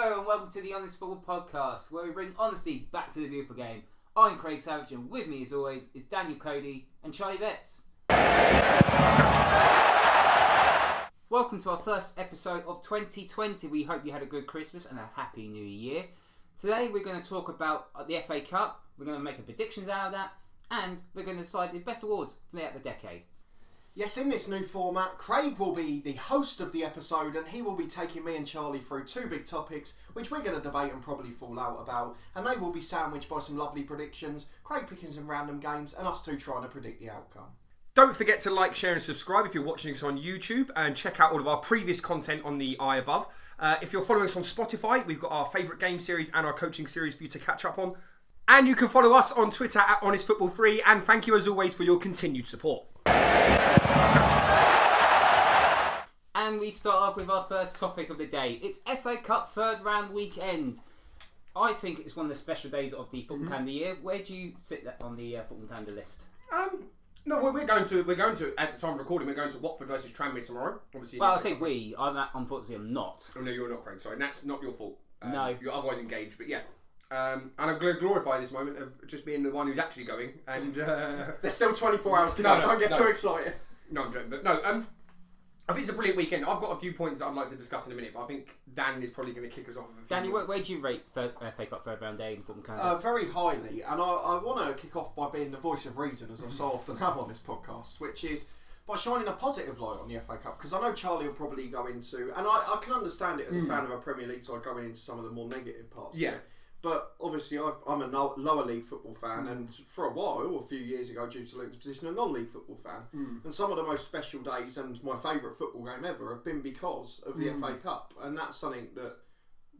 Hello and welcome to the Honest Football Podcast, where we bring honesty back to the beautiful game. I'm Craig Savage and with me as always is Daniel Cody and Charlie Betts. Welcome to our first episode of 2020. We hope you had a good Christmas and a happy new year. Today we're going to talk about the FA Cup, we're going to make predictions out of that, and we're going to decide the best awards for the decade. Yes, in this new format, Craig will be the host of the episode and he will be taking me and Charlie through two big topics which we're going to debate and probably fall out about, and they will be sandwiched by some lovely predictions, Craig picking some random games and us two trying to predict the outcome. Don't forget to like, share and subscribe if you're watching us on YouTube, and check out all of our previous content on the eye above. If you're following us on Spotify, we've got our favourite game series and our coaching series for you to catch up on. And you can follow us on Twitter at HonestFootball3, and thank you as always for your continued support. And we start off with our first topic of the day. It's FA Cup third round weekend. I think it's one of the special days of the football calendar year. Where do you sit on the football calendar list? No, we're going to at the time of recording, we're going to Watford versus Tranmere tomorrow. Obviously, well, I say we. Unfortunately, I'm not. Oh no, you're not, Craig. Sorry, and that's not your fault. No, you're otherwise engaged, but yeah. And I'm going to glorify this moment of just being the one who's actually going. And there's still 24 hours to go. Don't get too excited. No, I'm joking. But no, I think it's a brilliant weekend. I've got a few points that I'd like to discuss in a minute, but I think Dan is probably going to kick us off. Danny, where do you rate FA Cup third round day in football calendar? Very highly, and I want to kick off by being the voice of reason, as I so often have on this podcast, which is by shining a positive light on the FA Cup, because I know Charlie will probably go into, and I can understand it as a fan of a Premier League side going into some of the more negative parts. Yeah. But obviously I'm a lower league football fan, and for a while, a few years ago, due to Luton's position, a non-league football fan. And some of the most special days and my favourite football game ever have been because of the FA Cup, and that's something that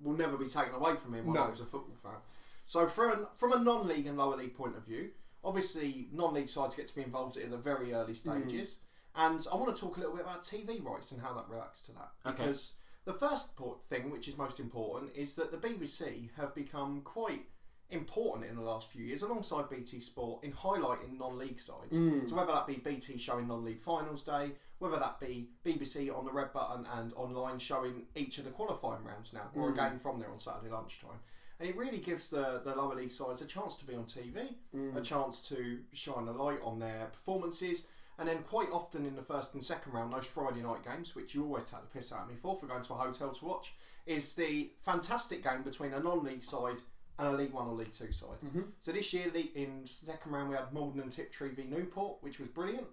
will never be taken away from me in my life as a football fan. So from a non-league and lower league point of view, obviously non-league sides get to be involved in the very early stages, and I want to talk a little bit about TV rights and how that reacts to that. Okay. Because the first thing, which is most important, is that the BBC have become quite important in the last few years, alongside BT Sport, in highlighting non-league sides. So whether that be BT showing non-league finals day, whether that be BBC on the red button and online showing each of the qualifying rounds now, or a game from there on Saturday lunchtime. And it really gives the lower league sides a chance to be on TV, a chance to shine a light on their performances. And then quite often in the first and second round, those Friday night games, which you always take the piss out of me for going to a hotel to watch, is the fantastic game between a non-league side and a League 1 or League 2 side. So this year in second round we had Malden and Tiptree v Newport, which was brilliant.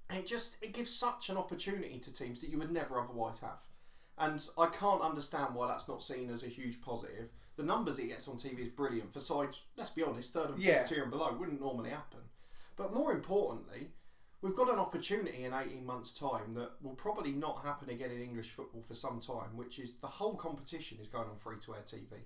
And it gives such an opportunity to teams that you would never otherwise have. And I can't understand why that's not seen as a huge positive. The numbers it gets on TV is brilliant for sides, let's be honest, third and fourth tier and below wouldn't normally happen. But more importantly, we've got an opportunity in 18 months' time that will probably not happen again in English football for some time, which is the whole competition is going on free-to-air TV.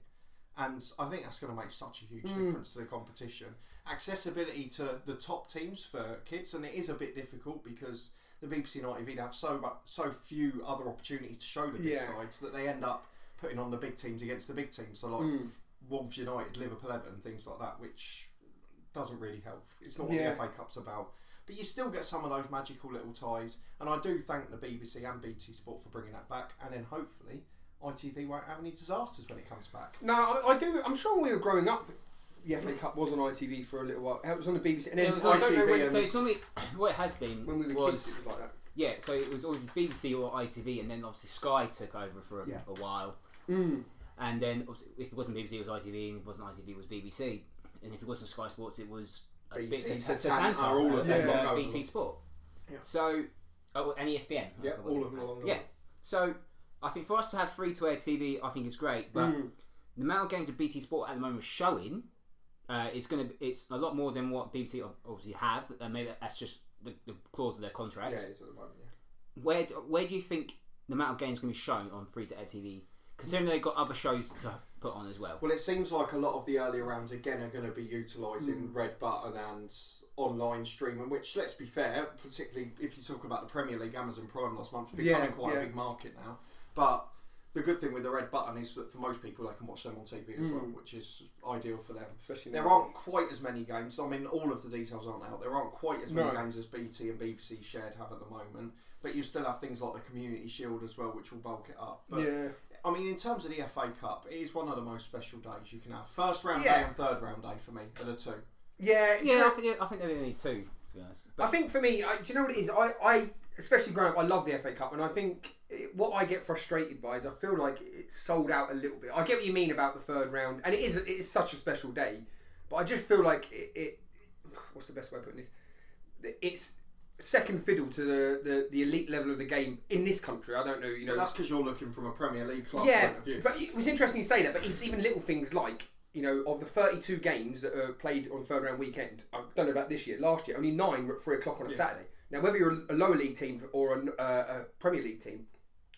And I think that's going to make such a huge difference to the competition. Accessibility to the top teams for kids, and it is a bit difficult because the BBC and ITV have so few other opportunities to show the big sides that they end up putting on the big teams against the big teams. So like Wolves United, Liverpool Everton, things like that, which doesn't really help. It's not what the FA Cup's about. But you still get some of those magical little ties, and I do thank the BBC and BT Sport for bringing that back, and then hopefully ITV won't have any disasters when it comes back. No, I do. I'm sure when we were growing up, the FA Cup was on ITV for a little while. It was on the BBC, and then it was ITV. so it's normally what it has been When we were kids, it was like that. Yeah, so it was always BBC or ITV, and then obviously Sky took over for a while. And then if it wasn't BBC, it was ITV, and if it wasn't ITV, it was BBC. And if it wasn't Sky Sports, it was BT, Satanta, all of them, BT Sport. Yeah. So, and ESPN. Yeah, all of them along the way. So, I think for us to have free-to-air TV, I think is great. But the amount of games that BT Sport at the moment is showing, it's a lot more than what BBC obviously have. Maybe that's just the clause of their contracts. Yeah, it is at the moment. Yeah. Where do you think the amount of games going to be shown on free-to-air TV? Considering they've got other shows to put on as well. Well, it seems like a lot of the earlier rounds again are going to be utilising red button and online streaming, which, let's be fair, particularly if you talk about the Premier League, Amazon Prime last month, it's becoming quite a big market now. But the good thing with the red button is that for most people they can watch them on TV as well, which is ideal for them. Especially there aren't quite as many games. I mean, all of the details aren't out. There aren't quite as many games as BT and BBC Shared have at the moment. But you still have things like the Community Shield as well, which will bulk it up. But I mean, in terms of the FA Cup, it is one of the most special days you can have. First round Yeah. day and third round day for me are the two. Yeah, Yeah, I think they're only two, to be honest. I think for me, do you know what it is? I especially growing up, I love the FA Cup, and I think what I get frustrated by is I feel like it's sold out a little bit. I get what you mean about the third round, and it is such a special day, but I just feel like it what's the best way of putting this? It's second fiddle to the elite level of the game in this country. I don't know, But that's because you're looking from a Premier League club yeah, point of view. but it was interesting you say that. But it's even little things like, of the 32 games that are played on third round weekend, I don't know about this year, last year, only 9 were at 3 o'clock on a Saturday. Now, whether you're a lower league team or a Premier League team,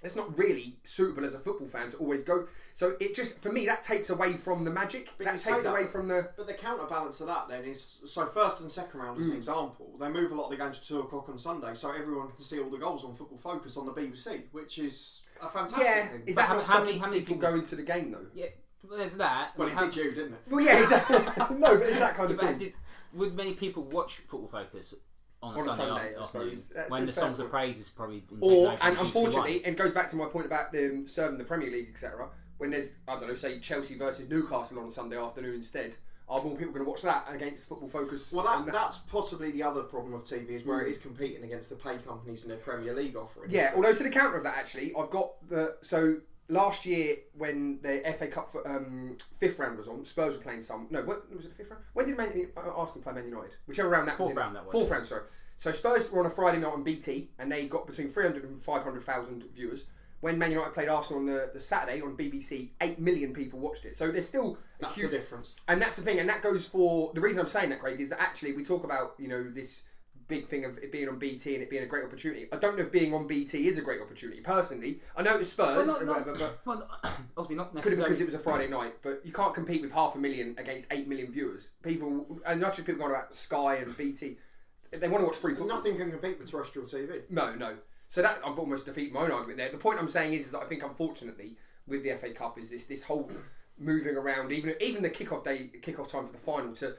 it's not really suitable as a football fan to always go. So it just, for me, that takes away from the magic. But that takes away from the... But the counterbalance of that then is, so first and second round as an example, they move a lot of the games to 2 o'clock on Sunday so everyone can see all the goals on Football Focus on the BBC, which is a fantastic thing. Is But that how not many stopping people people- go into the game though? Yeah, well, there's that. Well, it did you, didn't it? Well, yeah, exactly. No, but it's that kind of But thing. would many people watch Football Focus on a On a Sunday Sunday, I afternoon suppose. That's when a the fair songs of point. praise is probably been Or, taken over and from unfortunately, 61. and goes back to my point about them serving the Premier League, etc. When there's, I don't know, say Chelsea versus Newcastle on a Sunday afternoon instead, are more people going to watch that against Football Focus? Well, and that's possibly the other problem of TV is where it is competing against the pay companies and their Premier League offering. Yeah, although to the counter of that, actually, I've got so last year when the FA Cup fifth round was on, Spurs were playing some. No, what was it? The fifth round? When did Arsenal play Man United? Whichever round that was. Fourth round that was. Fourth round, sorry. So Spurs were on a Friday night on BT, and they got between 300 and 500,000 viewers. When Man United played Arsenal on the Saturday on BBC, 8 million people watched it. So there's still That's the difference. And that's the thing, and that goes for the reason I'm saying that, Craig, is that actually we talk about this big thing of it being on BT and it being a great opportunity. I don't know if being on BT is a great opportunity personally. I know it's Spurs Well, and whatever, but well, obviously not could have necessarily because it was a Friday night. But you can't compete with 500,000 against 8 million viewers. People, and not just people going about Sky and BT. They want to watch free football. Nothing can compete with terrestrial TV. No. So that I've almost defeated my own argument there. The point I'm saying is that I think unfortunately with the FA Cup is this whole moving around, even the kickoff time for the final to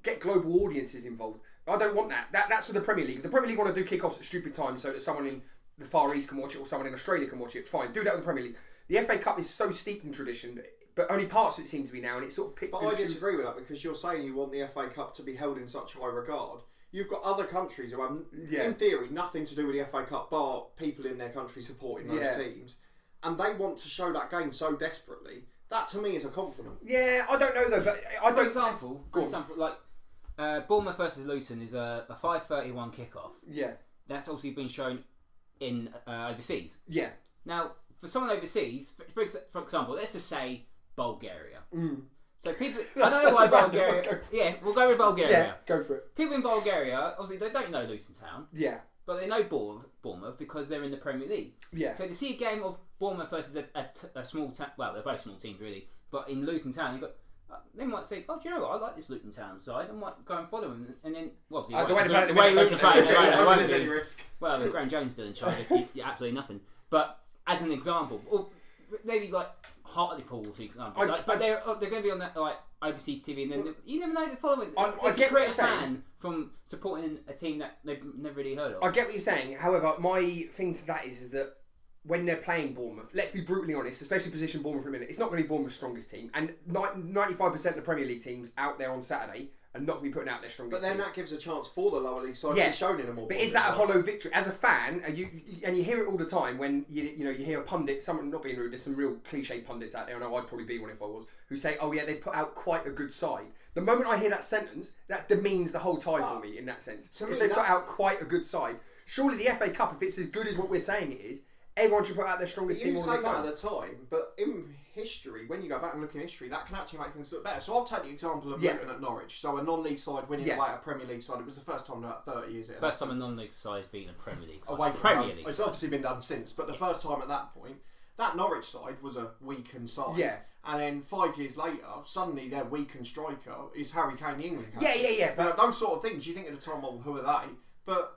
get global audiences involved. I don't want that. That's for the Premier League. If the Premier League want to do kickoffs at stupid times so that someone in the Far East can watch it or someone in Australia can watch it, fine. Do that with the Premier League. The FA Cup is so steeped in tradition, but only parts of it seem to be now, and it's sort of picked. But I disagree with that because you're saying you want the FA Cup to be held in such high regard. You've got other countries who have, in theory, nothing to do with the FA Cup bar people in their country supporting those teams. And they want to show that game so desperately. That, to me, is a compliment. Yeah, I don't know, though. But I don't... For example, like Bournemouth versus Luton is a 5:31 kickoff. Yeah. That's obviously been shown in overseas. Yeah. Now, for someone overseas, for example, let's just say Bulgaria. So people, I don't know why Bulgaria. Yeah, we'll go with Bulgaria. Yeah, go for it. People in Bulgaria, obviously, they don't know Luton Town. Yeah. But they know Bournemouth because they're in the Premier League. Yeah. So to see a game of Bournemouth versus a small town, well, they're both small teams really, but in Luton Town, you've got. They might say, "Oh, do you know what? I like this Luton Town side. I might go and follow them." And then, well, obviously, the way Luton are playing, There's any risk. well, the Graham Jones still in charge. Absolutely nothing. But as an example, or maybe like Hartlepool, for example, but they're going to be on that like overseas TV, and then you never know they're following. I get what you're saying. Fan from supporting a team that they've never really heard of. I get what you're saying. However, my thing to that is that when they're playing Bournemouth, let's be brutally honest, especially position Bournemouth for a minute, it's not going to be Bournemouth's strongest team. And 95% of the Premier League teams out there on Saturday are not going to be putting out their strongest But then team. that gives a chance for the lower league side to be shown in a more. But is that a hollow victory? As a fan, and you hear it all the time when you hear a pundit, someone not being rude, there's some real cliche pundits out there, I know I'd probably be one if I was, who say, oh yeah, they put out quite a good side. The moment I hear that sentence, that demeans the whole tie for me in that sense. To if me, they put out quite a good side, surely the FA Cup, if it's as good as what we're saying it is, everyone should put out their strongest team You all say the that time. at a time, but in history, when you go back and look in history, that can actually make things look better. So I'll take the example of Luton at Norwich. So a non-league side winning away at a Premier League side. It was the first time in about 30 years. First time a non-league side beating a Premier League side. Away from Premier home. League. It's obviously been done since, but the first time at that point, that Norwich side was a weakened side. Yeah. And then 5 years later, suddenly their weakened striker is Harry Kane, the England captain. Yeah. But those sort of things, you think at the time, well, who are they? But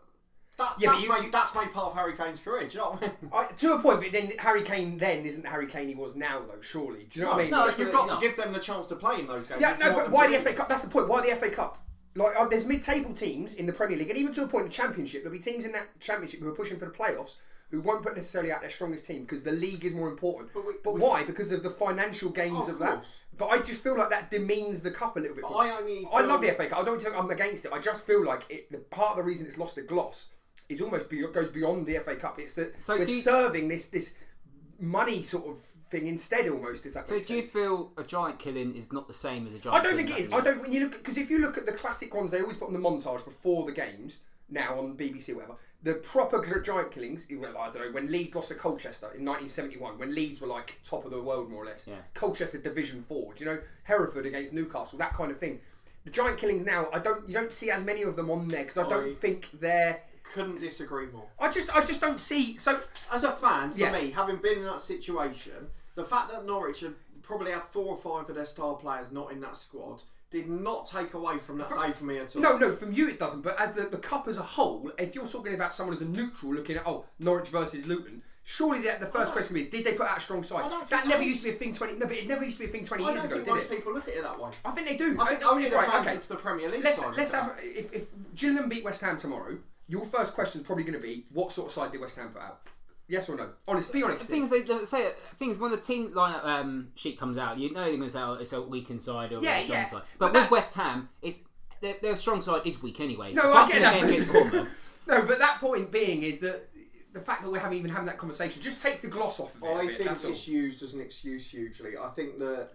that's made part of Harry Kane's career. Do you know what I mean? To a point, but then Harry Kane then isn't the Harry Kane he was now, though. Surely, do you know what I mean? No, But you've got to give them the chance to play in those games. Yeah, no, but why the FA Cup? That's the point. Why the FA Cup? Like, there's mid-table teams in the Premier League, and even to a point, the Championship. There'll be teams in that Championship who are pushing for the playoffs, who won't put necessarily out their strongest team because the league is more important. But we- why? Because of the financial gains Oh, of that. course. But I just feel like that demeans the cup a little bit. But more. I love the FA Cup. I don't think I'm against it. I just feel like part of the reason it's lost the gloss is almost goes beyond the FA Cup. It's that we're serving this money sort of thing instead, almost. If that makes sense. So do you feel a giant killing is not the same as a giant? I don't think it is. I don't. When you look, because if you look at the classic ones, they always put on the montage before the games. Now on BBC or whatever, the proper giant killings. I don't know when Leeds lost to Colchester in 1971, when Leeds were like top of the world more or less. Yeah. Colchester Division 4. Do you know Hereford against Newcastle? That kind of thing. The giant killings now, you don't see as many of them on there because I don't think they're. Couldn't disagree more. I just don't see. So as a fan, for me, having been in that situation, the fact that Norwich had probably had 4 or 5 of their star players not in that squad did not take away from that day for me at all. No, from you it doesn't. But as the cup as a whole, if you're talking about someone as a neutral looking at Norwich versus Luton, surely the first question is, did they put out a strong side? That never used to be a thing 20. No, but it never used to be a thing 20 years ago. I don't think most people look at it that way. I think they do. I think only the fans of the Premier League side. Let's have if Gillingham beat West Ham tomorrow, your first question is probably going to be, what sort of side did West Ham put out? Yes or no? Honest, be honest. The thing is, they say things when the team lineup sheet comes out, you know they're going to say it's a weakened side or a strong side. But with West Ham, it's their strong side is weak anyway. No, I get that. No, but that point being is that the fact that we're even having that conversation just takes the gloss off of it. I think it's used as an excuse hugely. I think the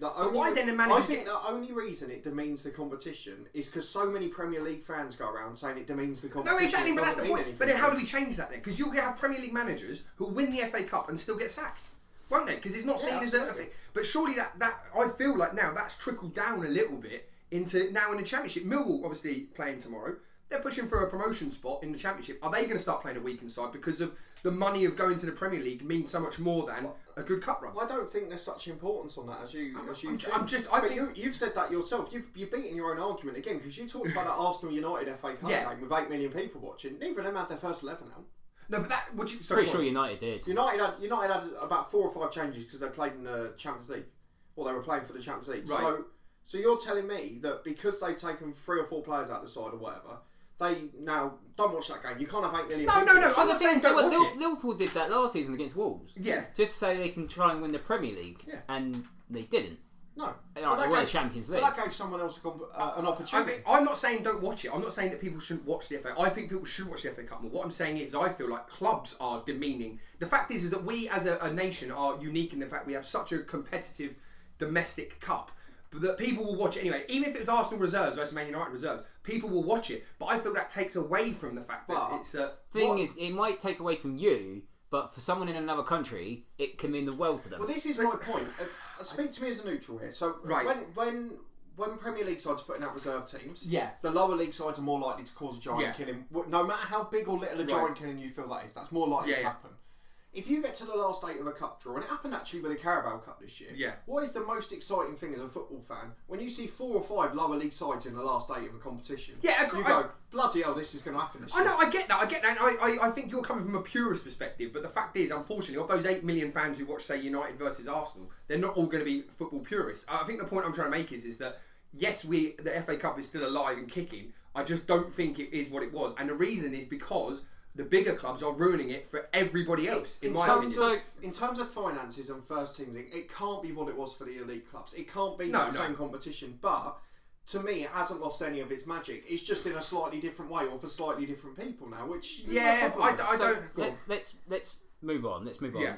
only reason it demeans the competition is because so many Premier League fans go around saying it demeans the competition. No, exactly, but that's the point. But then how do we change that then? Because you'll have Premier League managers who win the FA Cup and still get sacked, won't they? Because it's not seen as a thing. But surely that I feel like now that's trickled down a little bit into now in the Championship. Millwall obviously playing tomorrow. They're pushing for a promotion spot in the Championship. Are they going to start playing a weakened side because of the money of going to the Premier League means so much more than a good cup run? Well, I don't think there's such importance on that as you think you've said that yourself. You've beaten your own argument again because you talked about that Arsenal United FA Cup game with 8 million people watching. Neither of them had their first 11 now. No, but that pretty sure United did. United had about 4 or 5 changes because they played in the Champions League, or they were playing for the Champions League. Right. So you're telling me that because they've taken 3 or 4 players out the side or whatever, they now don't watch that game. You can't have 8 million. No. I'm not saying don't watch it. Liverpool did that last season against Wolves. Yeah. Just so they can try and win the Premier League. Yeah. And they didn't. No. They won the Champions League. But that gave someone else an opportunity. I'm not saying don't watch it. I'm not saying that people shouldn't watch the FA. I think people should watch the FA Cup more. What I'm saying is I feel like clubs are demeaning. The fact is that we as a nation are unique in the fact we have such a competitive domestic cup. That people will watch it anyway. Even if it was Arsenal reserves versus Man United reserves, people will watch it. But I feel that takes away from the fact that it's a... Thing is, it might take away from you, but for someone in another country, it can mean the world to them. Well, this is my point. Speak to me as a neutral here. So when Premier League sides are putting out reserve teams, the lower league sides are more likely to cause a giant killing. No matter how big or little a giant killing you feel that is, that's more likely to happen. If you get to the last 8 of a cup draw, and it happened actually with the Carabao Cup this year, what is the most exciting thing as a football fan when you see 4 or 5 lower league sides in the last 8 of a competition? Yeah, you go, bloody hell, this is going to happen this year. I know, I get that. And I think you're coming from a purist perspective, but the fact is, unfortunately, of those 8 million fans who watch, say, United versus Arsenal, they're not all going to be football purists. I think the point I'm trying to make is that, yes, the FA Cup is still alive and kicking. I just don't think it is what it was. And the reason is because the bigger clubs are ruining it for everybody else, in my opinion. In terms of finances and first team league, it can't be what it was for the elite clubs. It can't be the same competition. But to me, it hasn't lost any of its magic. It's just in a slightly different way or for slightly different people now. Which let's move on. Let's move on. Yeah.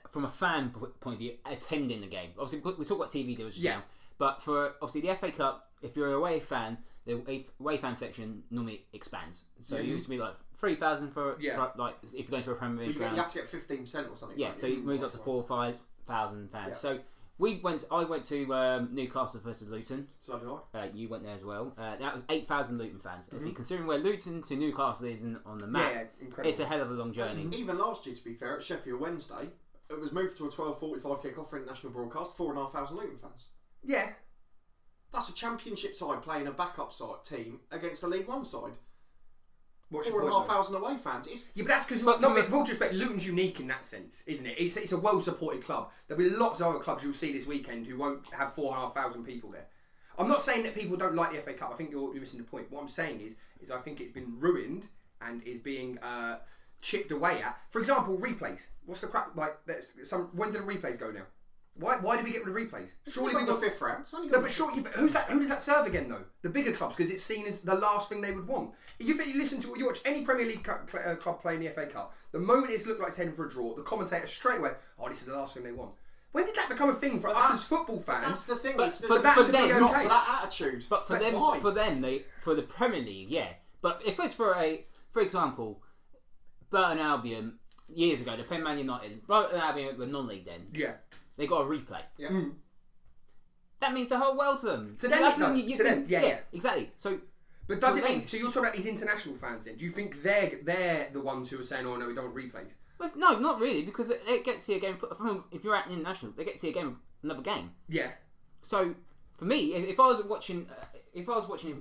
From a fan point of view, attending the game. Obviously, we talk about TV deals just now. But for obviously the FA Cup, if you're an away fan, the away fan section normally expands. So it used to be like 3,000 for like if you're going to a Premier League round. You have to get 15% or something. Yeah, so it moves up to 4,000 or 5,000 fans. Yeah. So I went to Newcastle versus Luton. So did I. You went there as well. That was 8,000 Luton fans. Mm-hmm. Considering where Luton to Newcastle is on the map, it's a hell of a long journey. And even last year, to be fair, at Sheffield Wednesday, it was moved to a 12:45 kick-off for international broadcast. 4,500 Luton fans. Yeah. That's a Championship side playing a backup side team against a League One side. 4,500 away fans. But that's because, with all due respect, Luton's unique in that sense, isn't it? It's a well-supported club. There'll be lots of other clubs you'll see this weekend who won't have 4,500 people there. I'm not saying that people don't like the FA Cup. I think you're missing the point. What I'm saying is I think it's been ruined and is being chipped away at. For example, replays. What's the crap? Like, when did the replays go now? Why did we get rid of replays? Surely we got the 5th round. No, but surely, who does that serve again though? The bigger clubs, because it's seen as the last thing they would want. You watch any Premier League club play in the FA Cup. The moment it's looked like it's heading for a draw, the commentator straight away, oh, this is the last thing they want. When did that become a thing for us as football fans? That's the thing. But for that to be okay. Not to that attitude. But for the Premier League, yeah. But if it's for example, Burton Albion years ago, they played Man United. Burton Albion were non-league then. Yeah. They got a replay. Yeah. That means the whole world to them. To them, to them. Yeah, exactly. So, but does it mean? So you're talking about these international fans then? Do you think they're the ones who are saying, "Oh no, we don't want replays"? Well, no, not really, because they get to see a game. If you're at international, they get to see another game. Yeah. So for me, if I was watching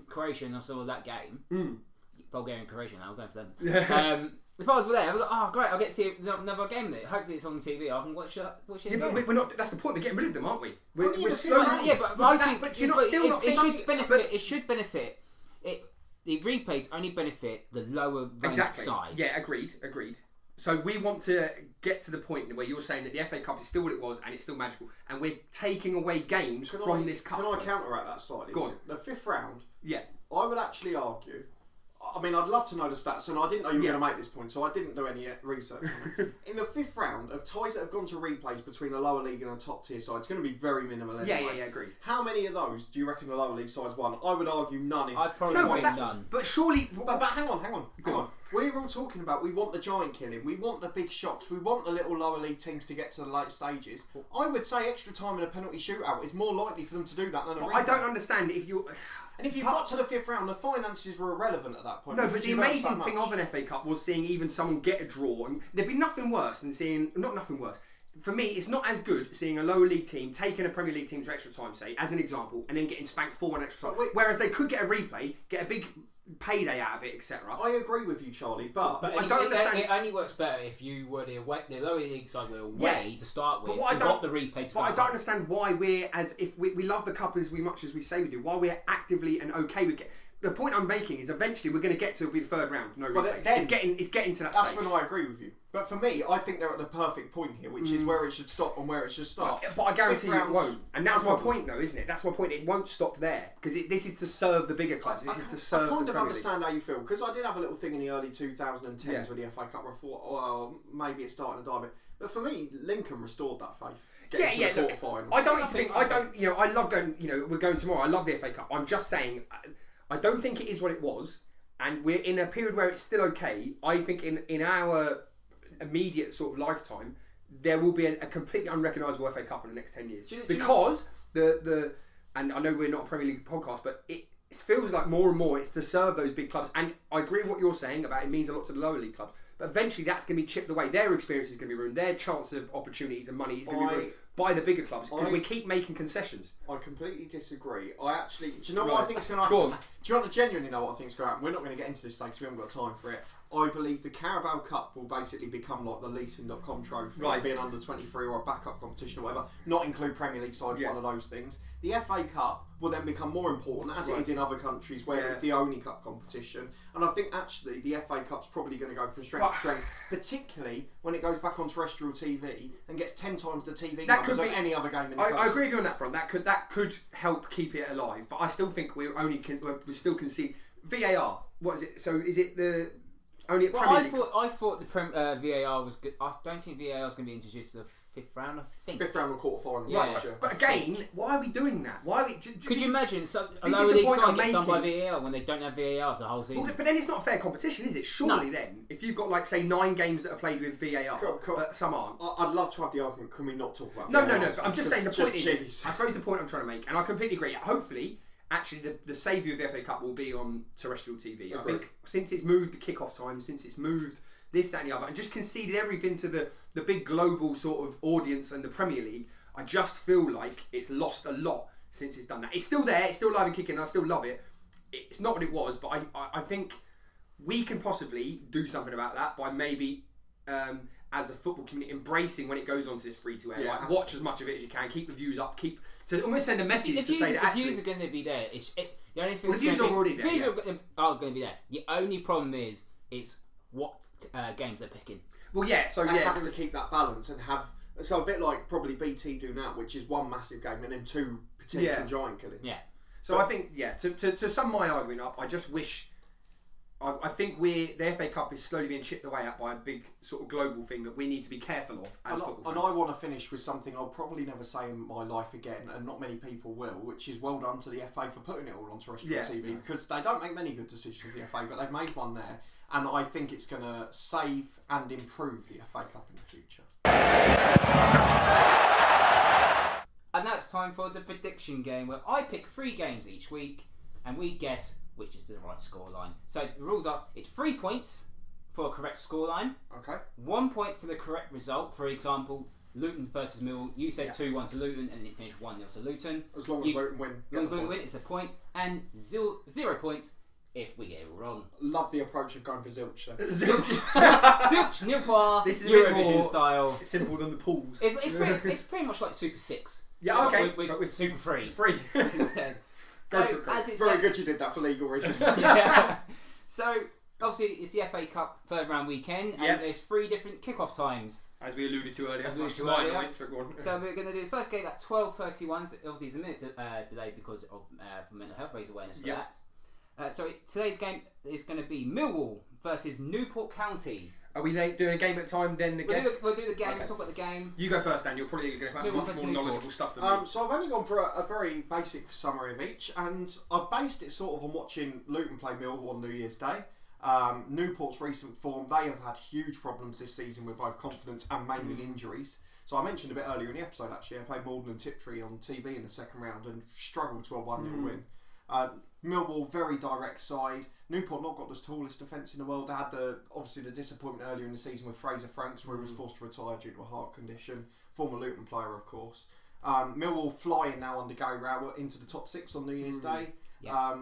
Croatia and I saw that game, Bulgaria and Croatia, now I'm going for them. If I was there, I was like, oh great, I'll get to see another game there. Hopefully it's on TV. I can watch it. Yeah, but we're not. That's the point. We're getting rid of them, aren't we? We're slowly. Yeah, but I think. But you're not still not. It should benefit. The replays only benefit the lower ranked side. Yeah, agreed. So we want to get to the point where you're saying that the FA Cup is still what it was and it's still magical, and we're taking away games from this cup. Can I counteract that slightly? Go on. The 5th round. Yeah. I would actually argue. I mean, I'd love to know the stats, and I didn't know you were going to make this point, so I didn't do any research on it. In the 5th round, of ties that have gone to replays between a lower league and a top tier side, it's going to be very minimal anyway. Yeah, agreed. How many of those do you reckon the lower league sides won? I would argue none. I'd probably none. But surely... But hang on. We're all talking about we want the giant killing, we want the big shocks, we want the little lower league teams to get to the late stages. I would say extra time in a penalty shootout is more likely for them to do that than a replay. I don't understand if you... And if you got to the 5th round, the finances were irrelevant at that point. No, but the amazing thing of an FA Cup was seeing even someone get a draw. And there'd be nothing worse than seeing... Not nothing worse. For me, it's not as good seeing a lower league team taking a Premier League team to extra time, say, as an example, and then getting spanked 4-1 extra time. Whereas they could get a replay, get a big payday out of it, etc. I agree with you, Charlie, but I don't understand. It only works better if you were the lower league side were away to start with. But got the replay to. But I don't understand why we're we love the cup as much as we say we do. Why we're actively and okay with it. The point I'm making is eventually we're going to get to the 3rd round. No replays. It's getting to that stage. That's when I agree with you. But for me, I think they're at the perfect point here, which is where it should stop and where it should start. But I guarantee you it won't. And that's my point, though, isn't it? That's my point. It won't stop there because this is to serve the bigger clubs. This is to serve. I kind of understand how you feel because I did have a little thing in the early 2010s with the FA Cup where I thought, well, maybe it's starting to die a bit. But for me, Lincoln restored that faith. I love going. We're going tomorrow. I love the FA Cup. I'm just saying. I don't think it is what it was, and we're in a period where it's still okay. I think in our immediate sort of lifetime, there will be a completely unrecognisable FA Cup in the next 10 years because and I know we're not a Premier League podcast, but it feels like more and more it's to serve those big clubs. And I agree with what you're saying about it means a lot to the lower league clubs, but eventually that's going to be chipped away. Their experience is going to be ruined. Their chance of opportunities and money is going to be ruined by the bigger clubs because we keep making concessions. I completely disagree. Do you know what I think is going to happen? Go on. Do you want to genuinely know what I think is going to happen? We're not going to get into this today because we haven't got time for it. I believe the Carabao Cup will basically become like the leasing.com trophy, being under 23 or a backup competition or whatever, not include Premier League sides, one of those things. The FA Cup will then become more important as it is in other countries where it's the only cup competition. And I think actually the FA Cup's probably going to go from strength to strength, particularly when it goes back on terrestrial TV and gets 10 times the TV numbers of any other game in the country. I agree with you on that front. That could help keep it alive, but I still think we still can see VAR. What is it? So is it the only at Premier League? I thought the VAR was good. I don't think VAR is going to be introduced as a 5th round. I think 5th round or quarter final. Yeah. But again, why are we doing that? Why are we? Could you imagine a lower league side get done by VAR when they don't have VAR for the whole season? But then it's not a fair competition, is it? Surely then, if you've got like say 9 games that are played with VAR, but some aren't. I'd love to have the argument. Can we not talk about? No. But I'm just saying the point is. I suppose the point I'm trying to make, and I completely agree. Hopefully. Actually, the saviour of the FA Cup will be on terrestrial TV. I think since it's moved the kick-off time, since it's moved this, that and the other, and just conceded everything to the big global sort of audience and the Premier League, I just feel like it's lost a lot since it's done that. It's still there, it's still live and kicking, I still love it. It's not what it was, but I think we can possibly do something about that by maybe... as a football community, embracing when it goes onto this free-to-air. Watch as much of it as you can, keep the views up, to almost send a message to say that actually... The views are going to be there. The only thing the views are already there. Views are going to be there. The only problem is, it's what games they're picking. Well, yeah. So They yeah, have to keep that balance and have. So a bit like probably BT do now, which is one massive game and then two potential giant killings. Yeah. So I think, to sum my argument up, I just wish. I think the FA Cup is slowly being chipped away at by a big sort of global thing that we need to be careful of as football And fans. I want to finish with something I'll probably never say in my life again, and not many people will, which is well done to the FA for putting it all on terrestrial TV, because they don't make many good decisions, the FA, but they've made one there, and I think it's going to save and improve the FA Cup in the future. And now it's time for the prediction game, where I pick 3 games each week and we guess which is the right scoreline. So the rules are, it's 3 points for a correct scoreline, Okay. 1 point for the correct result. For example, Luton versus Millwall, you said 2-1 to Luton and it finished 1-0 to Luton. As long as Luton win. As long as Luton win, it's a point. And 0 points if we get it wrong. Love the approach of going for zilch there. Zilch, Newport, This is a bit Eurovision more style. simple than the pools. It's pretty much like Super 6. Yeah, okay. With Super 3 Free. instead. So, as it's Very good you did that for legal reasons. yeah. So, obviously, it's the FA Cup third round weekend, and there's 3 different kickoff times. As we alluded to earlier. So we're going to do the first game at 12:31. So obviously, it's a minute delay because of for mental health, raise awareness for that. So today's game is going to be Millwall versus Newport County. Are we doing a game at a time then? We'll do the game. We'll talk about the game. You go first, Dan. You're probably going to have much more knowledgeable stuff than me. So I've only gone for a very basic summary of each, and I've based it sort of on watching Luton play Millwall on New Year's Day. Newport's recent form, they have had huge problems this season with both confidence and mainly injuries. So I mentioned a bit earlier in the episode actually, I played Malden and Tiptree on TV in the second round and struggled to a 1-0 win. Millwall, very direct side. Newport not got the tallest defence in the world. They had obviously the disappointment earlier in the season with Fraser Franks, where he was forced to retire due to a heart condition. Former Luton player, of course. Millwall flying now under Gary Rowett into the top 6 on New Year's Day. Yeah.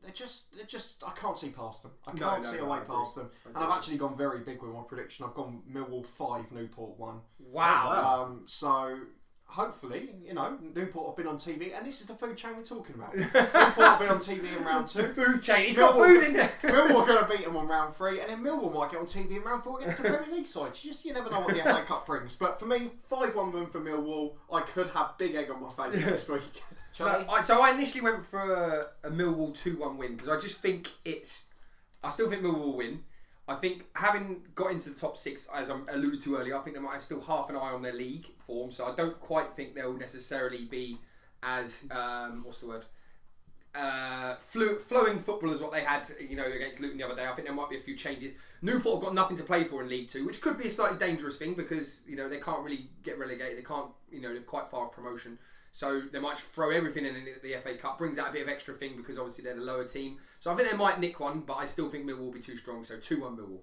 They're just, I can't see past them. I can't see a way past them. And I've actually gone very big with my prediction. I've gone Millwall 5, Newport 1. Wow. So hopefully, Newport have been on TV, and this is the food chain we're talking about. Newport have been on TV in round 2. The food chain. He's got food in there. Millwall are going to beat them on round 3, and then Millwall might get on TV in round 4 against the Premier League side. You never know what the FA Cup brings. But for me, 5-1 win for Millwall. I could have big egg on my face next week. No, so I initially went for a Millwall 2-1 win because I just think I still think Millwall will win. I think having got into the top 6, as I alluded to earlier, I think they might have still half an eye on their league form. So I don't quite think they'll necessarily be as flowing football as what they had, against Luton the other day. I think there might be a few changes. Newport have got nothing to play for in League 2, which could be a slightly dangerous thing because they can't really get relegated. They can't, they're quite far off promotion. So they might throw everything in the FA Cup, brings out a bit of extra thing because obviously they're the lower team. So I think they might nick one, but I still think Millwall will be too strong. So 2-1 Millwall.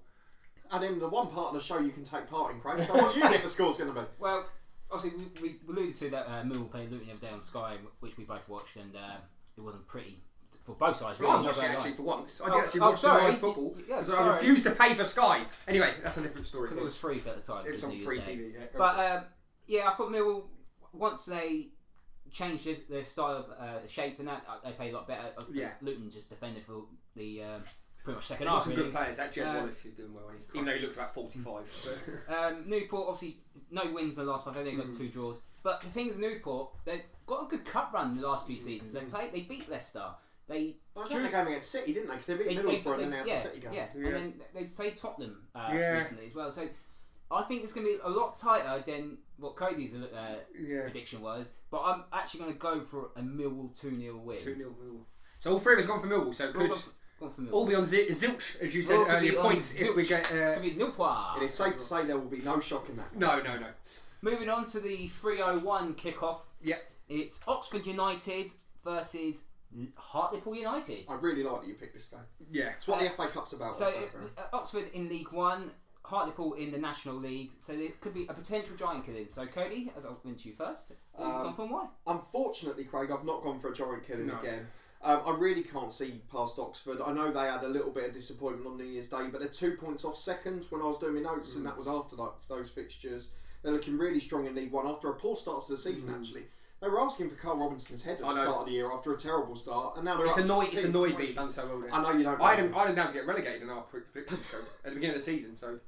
And in the one part of the show you can take part in, Craig. So what do you think the score's going to be? Well, obviously we alluded to that Millwall played Luton the other day on Sky, which we both watched, and it wasn't pretty for both sides. Well, I watched it actually for once. I did actually watch some live football because I refused to pay for Sky. Anyway, that's a different story. Because it was free at the time. It was on free TV. Yeah. But I thought Millwall, once they changed their style of shape and that, they played a lot better. Luton just defended for the pretty much second half. Some good players. That Jed Wallace is doing well, even though he looks like 45. Newport, obviously, no wins in the last 5. They've got 2 draws. But the thing is, Newport, they've got a good cup run in the last few seasons. They beat Leicester. They drew the game against City, didn't they? Because they beat Middlesbrough and then they had the City game. Yeah, and then they played Tottenham recently as well. So I think it's going to be a lot tighter than what Cody's prediction was. But I'm actually going to go for a Millwall 2-0 win. 2-0 Millwall. So all 3 of us gone for Millwall. So could all be on zilch, as you said earlier, points if we get... Could be Newport. It is safe to say there will be no shock in that. No. Moving on to the 3:01 kickoff. Yeah. It's Oxford United versus Hartlepool United. I really like that you picked this game. Yeah. It's what the FA Cup's about. So Oxford in League 1, Hartlepool in the National League. So there could be a potential giant killing. So Cody, as I'll win to you first. Why? Unfortunately, Craig, I've not gone for a giant killing again. I really can't see past Oxford. I know they had a little bit of disappointment on New Year's Day, but they're 2 points off second when I was doing my notes, and that was after those fixtures. They're looking really strong in League 1 after a poor start to the season, actually. They were asking for Carl Robinson's head at the start of the year after a terrible start, and now they're It's annoyed being done so well. Then. I know you don't. I had them down to get relegated in our prediction show at the beginning of the season. So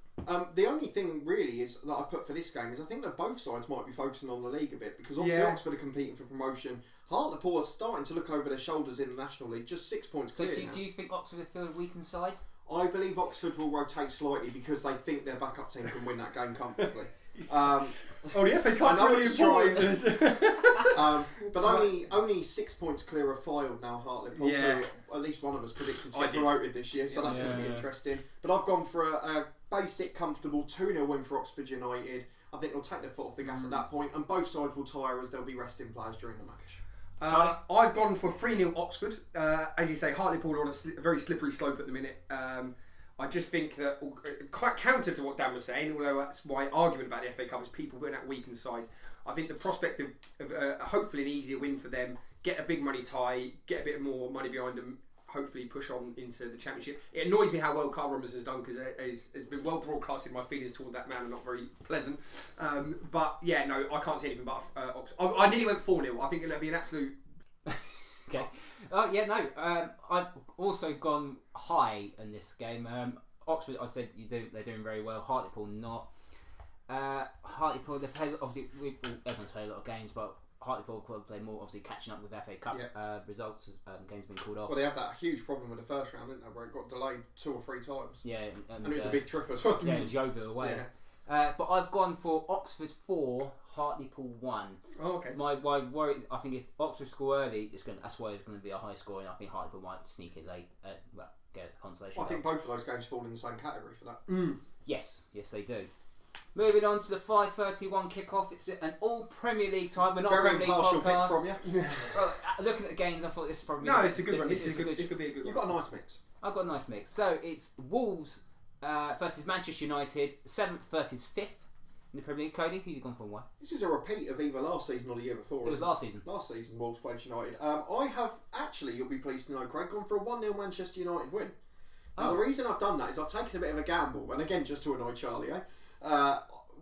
the only thing really is that I put for this game is I think that both sides might be focusing on the league a bit, because obviously Oxford are competing for promotion. Hartlepool are starting to look over their shoulders in the National League, just 6 points clear. So do you think Oxford will feel a weakened side? I believe Oxford will rotate slightly because they think their backup team can win that game comfortably. the FA Cup's really important. But only 6 points clear of Fylde now, Hartlepool, who at least one of us predicted to get promoted this year, so that's going to be interesting. But I've gone for a basic, comfortable 2-0 win for Oxford United. I think they'll take their foot off the gas at that point, and both sides will tire as they'll be resting players during the match. I've gone for 3-0 Oxford. As you say, Hartlepool are on a very slippery slope at the minute. I just think that, quite counter to what Dan was saying, although that's my argument about the FA Cup, is people putting out weakened sides. I think the prospect of hopefully an easier win for them, get a big money tie, get a bit more money behind them, hopefully push on into the Championship. It annoys me how well Carl Robinson's done, because it's been well broadcasted. My feelings toward that man are not very pleasant. But yeah, no, I can't see anything but Oxford. I nearly went 4-0. I think it'll be an absolute... Okay. I've also gone high in this game. Oxford, I said they're doing very well. Hartlepool not. Hartlepool, they've played, obviously everyone's played a lot of games, but Hartlepool could play more, obviously catching up with FA Cup results. Games been called off. Well, they had that huge problem with the first round, didn't they, where it got delayed 2 or 3 times. Yeah, and it was a big trip as well. Yeah, it was Yeovil away. Yeah. But I've gone for Oxford 4, Hartlepool 1. Oh, okay. My worry is, I think if Oxford score early, that's why it's going to be a high score, and I think Hartlepool might sneak it late. Get a consolation. Well, I think both of those games fall in the same category for that. Yes, they do. Moving on to the 5:31 kickoff. It's an all Premier League time. We're not very a Premier League impartial podcast. pick from you. Well, looking at the games, I thought this is probably it's a good one. This could be a good one. You've got a nice mix. I've got a nice mix. So it's Wolves versus Manchester United, 7th versus 5th in the Premier League. Cody, who you gone for and why? This is a repeat of either last season or the year before. It was last season. Last season, Wolves played United. I have actually, you'll be pleased to know, Craig, gone for a 1-0 Manchester United win. Now, the reason I've done that is I've taken a bit of a gamble, and again, just to annoy Charlie,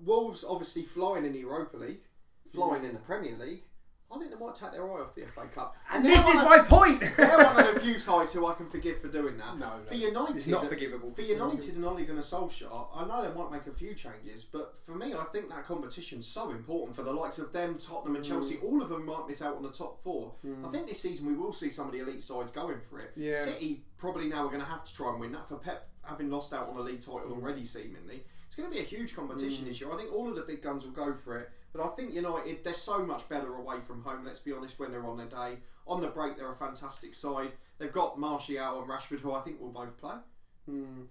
Wolves obviously flying in the Europa League, flying in the Premier League. I think they might take their eye off the FA Cup. And this is my point! They're one of the few sides who I can forgive for doing that. No, for United, it's not forgivable. For United and Ole Gunnar Solskjaer, I know they might make a few changes, but for me, I think that competition's so important for the likes of them, Tottenham and Chelsea. All of them might miss out on the top 4. I think this season we will see some of the elite sides going for it. Yeah. City probably now are going to have to try and win that, for Pep having lost out on a league title already, seemingly. It's going to be a huge competition this year. I think all of the big guns will go for it. But I think United, they're so much better away from home, let's be honest, when they're on their day. On the break, they're a fantastic side. They've got Martial and Rashford, who I think will both play.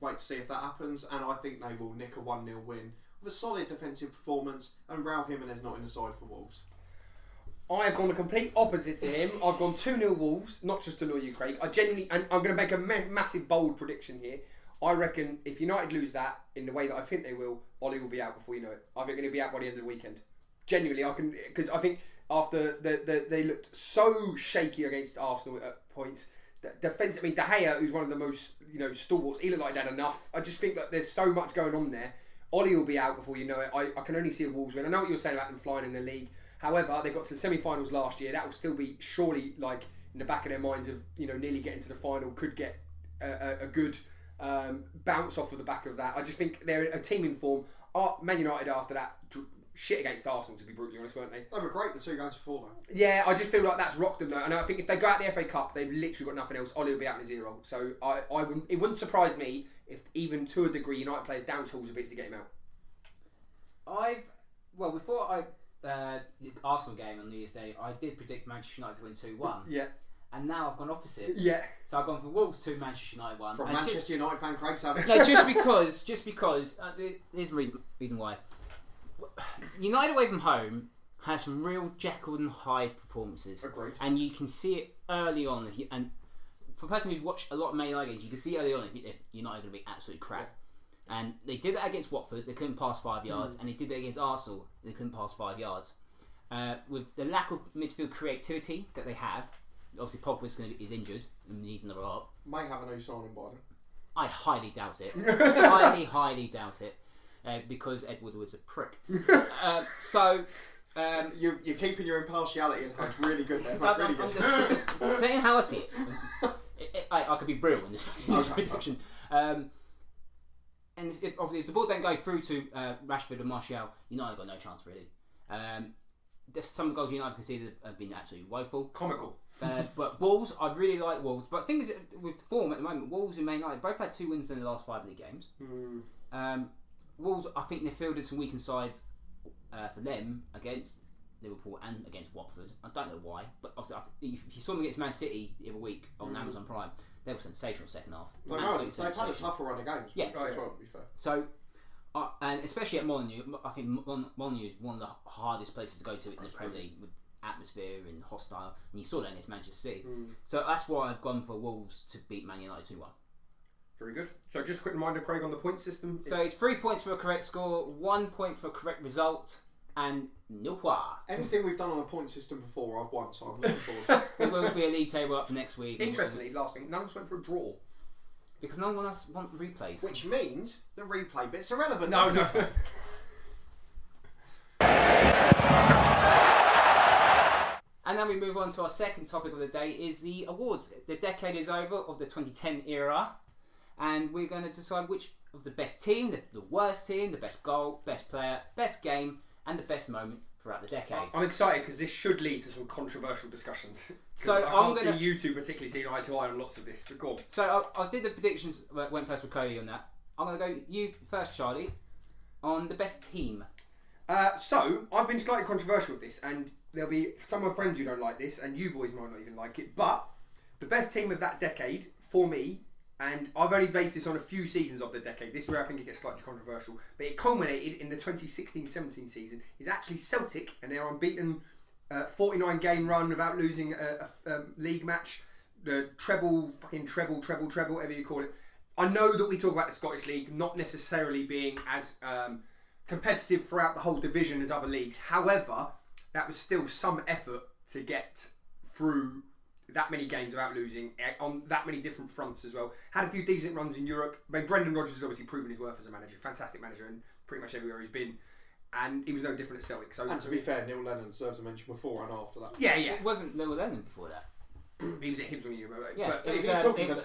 Wait to see if that happens. And I think they will nick a 1-0 win with a solid defensive performance. And Raul Jimenez not in the side for Wolves. I've gone the complete opposite to him. I've gone 2-0 Wolves, not just to annoy you, Craig. I genuinely, and I'm going to make a massive, bold prediction here. I reckon if United lose that in the way that I think they will, Ollie will be out before you know it. I think he'll be out by the end of the weekend. Genuinely, because I think after they looked so shaky against Arsenal at points. Defense, I mean, De Gea, who's one of the most stalwarts, he looked like he had enough. I just think that there's so much going on there. Ollie will be out before you know it. I can only see a Wolves win. I know what you're saying about them flying in the league. However, they got to the semi-finals last year. That will still be surely like in the back of their minds of nearly getting to the final. Could get a good bounce off of the back of that. I just think they're a team in form. Man United after that shit against Arsenal, to be brutally honest, weren't they? They were great the 2 games before though. Yeah, I just feel like that's rocked them though. And I think if they go out the FA Cup, they've literally got nothing else. Ollie will be out in a 0. So it wouldn't surprise me if even to a degree United players down tools a bit to get him out. Before the Arsenal game on New Year's Day, I did predict Manchester United to win 2-1. Yeah. And now I've gone opposite. Yeah. So I've gone for Wolves 2, Manchester United 1. From Manchester United fan Craig Savage. No, just because. Here's the reason why. United away from home has some real Jekyll and Hyde performances. Agreed. And you can see it early on. And for a person who's watched a lot of Man United games, you can see early on if United are going to be absolutely crap. Yeah. And they did that against Watford. They couldn't pass 5 yards. And they did that against Arsenal. They couldn't pass 5 yards. With the lack of midfield creativity that they have, obviously Pogba is injured and needs another up. May have a new signing by then. I highly doubt it. highly doubt it. Because Ed Woodward's a prick. So You're keeping your impartiality as host really good there. Mate, really good. I'm just saying how I see it. I could be brilliant in this prediction. And obviously, if the ball don't go through to Rashford or Martial, United got no chance really. Some of the goals United conceded have been absolutely woeful. Comical. But Wolves, I really like Wolves. But the thing is, with form at the moment, Wolves and Man United both had 2 wins in the last 5 league games. Wolves, I think they fielded some weakened sides for them against Liverpool and against Watford. I don't know why, but obviously, if you saw them against Man City the other week on Amazon Prime, they were sensational second half. They've had a tougher run of games. Yeah, as well, to be fair. So, and especially at Molineux, I think Molineux is one of the hardest places to go to in the Premier League with atmosphere and hostile, and you saw that against Manchester City. So that's why I've gone for Wolves to beat Man United 2-1. Very good. So just a quick reminder, Craig, on the point system. So it's 3 points for a correct score, 1 point for a correct result, and Newport. Anything we've done on a point system before, I've won, so I'm looking forward. There will be a league table up for next week. Interestingly, last thing, none of us went for a draw. Because no one else want replays. Which means the replay bit's irrelevant. No. And then we move on to our second topic of the day is the awards. The decade is over of the 2010 era, and we're going to decide which of the best team, the worst team, the best goal, best player, best game, and the best moment throughout the decade. I'm excited because this should lead to some controversial discussions. So I can't see you two particularly seeing eye to eye on lots of this. Go on. So I did the predictions, went first with Cody on that. I'm going to go you first, Charlie, on the best team. So I've been slightly controversial with this, and there'll be some of my friends who don't like this, and you boys might not even like it, but the best team of that decade, for me, and I've only based this on a few seasons of the decade, this is where I think it gets slightly controversial, but it culminated in the 2016-17 season, is actually Celtic, and they're unbeaten, 49 game run without losing a league match, the treble, whatever you call it. I know that we talk about the Scottish League not necessarily being as competitive throughout the whole division as other leagues, however, that was still some effort to get through that many games without losing on that many different fronts as well. Had a few decent runs in Europe. I mean, Brendan Rodgers has obviously proven his worth as a manager. Fantastic manager, and pretty much everywhere he's been. And he was no different at Celtic. So, and to be fair, Neil Lennon deserves a mention before and after that. Yeah. It wasn't Neil Lennon before that. He was at Hibs when you remember. Yeah, but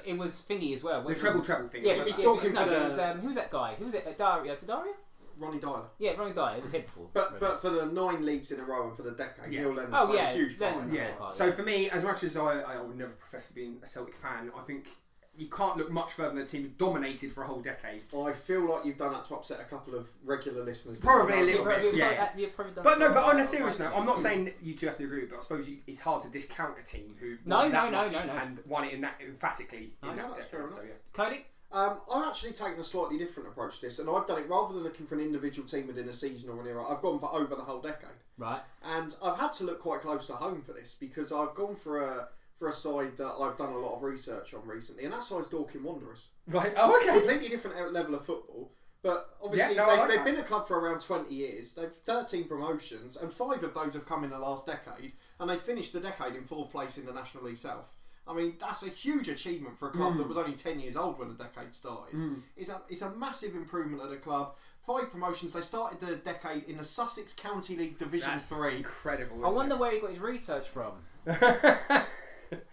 it was Thingy as well. The treble thing. Yeah, but he's who talking for the... was that guy? Who was it? Daria? Is it Daria? Ronnie Dyler. Yeah, Ronnie Dyer. It was him before. But for the 9 leagues in a row and for the decade, Neil Lennon's Oh, played yeah, a huge part. Lennon. Yeah. So for me, as much as I would never profess to be a Celtic fan, I think you can't look much further than a team who dominated for a whole decade. I feel like you've done that to upset a couple of regular listeners. Probably a little bit, yeah. You've probably done But on a serious note, I'm not saying you two have to agree, but I suppose it's hard to discount a team who won that much and won it in that emphatically. That's fair enough. So, yeah. Cody? I've actually taken a slightly different approach to this, and I've done it rather than looking for an individual team within a season or an era. I've gone for over the whole decade. Right. And I've had to look quite close to home for this because I've gone for a side that I've done a lot of research on recently, and that side's Dorking Wanderers. Right. Oh, okay. Completely different level of football, but obviously they've been a club for around 20 years. They've 13 promotions, and 5 of those have come in the last decade, and they finished the decade in 4th place in the National League South. I mean, that's a huge achievement for a club that was only 10 years old when the decade started. It's a massive improvement at the club. 5 promotions. They started the decade in the Sussex County League Division 3. Incredible. I wonder where he got his research from. I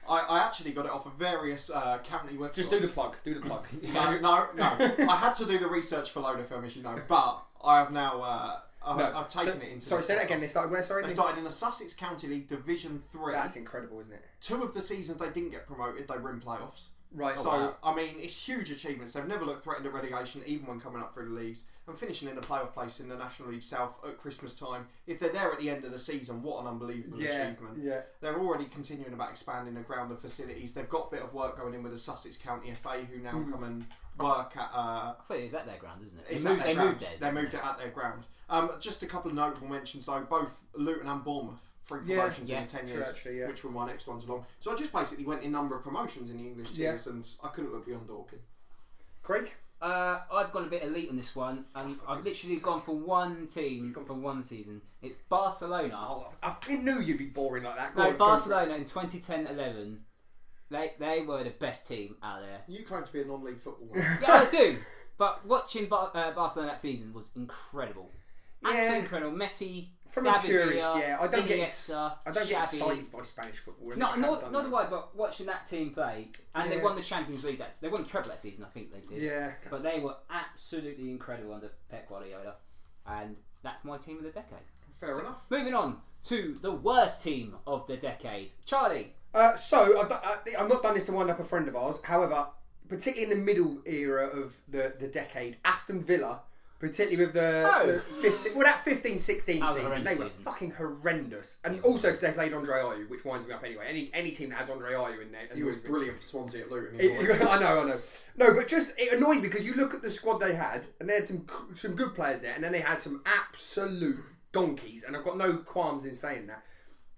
actually got it off of various county websites. Just do the plug. No. I had to do the research for Load FM, as you know, but I have now... I've taken it into... Sorry, say that again. They started where? Sorry? They started in the Sussex County League Division 3. That's incredible, isn't it? 2 of the seasons they didn't get promoted, they were in playoffs. Right. So, I mean, it's huge achievements. They've never looked threatened at relegation, even when coming up through the leagues. And finishing in the playoff place in the National League South at Christmas time. If they're there at the end of the season, what an unbelievable achievement. Yeah. They're already continuing about expanding the ground and facilities. They've got a bit of work going in with the Sussex County FA, who now come and work at... I thought it was at their ground, isn't it? They moved it. They moved it at their ground. Just a couple of notable mentions, though. Both Luton and Bournemouth. 3 promotions in 10 years, actually, which were my next ones along. So I just basically went in number of promotions in the English tiers, and I couldn't look beyond Dorking. Craig? I've gone a bit elite on this one, and I've literally gone for one team. He's gone for one season. It's Barcelona. Oh, I knew you'd be boring like that. Barcelona in 2010-11. They were the best team out there. You claim to be a non-league football man. Yeah, I do. But watching Barcelona that season was incredible. Absolutely incredible. Messi From a purist, Villa, yeah, I don't get Xavi. excited by Spanish football. Not the way, but watching that team play, and they won the Champions League. They won the treble that season, I think they did. Yeah. But they were absolutely incredible under Pep Guardiola, and that's my team of the decade. Fair enough. Moving on to the worst team of the decade, Charlie. So I've not done this to wind up a friend of ours. However, particularly in the middle era of the decade, Aston Villa. Particularly with that 15-16 season, they were fucking horrendous. And also because they played Andre Ayew, which winds me up anyway. Any team that has Andre Ayew in there... He was brilliant for Swansea at Luton. I know. No, but just, it annoyed me because you look at the squad they had, and they had some good players there, and then they had some absolute donkeys, and I've got no qualms in saying that.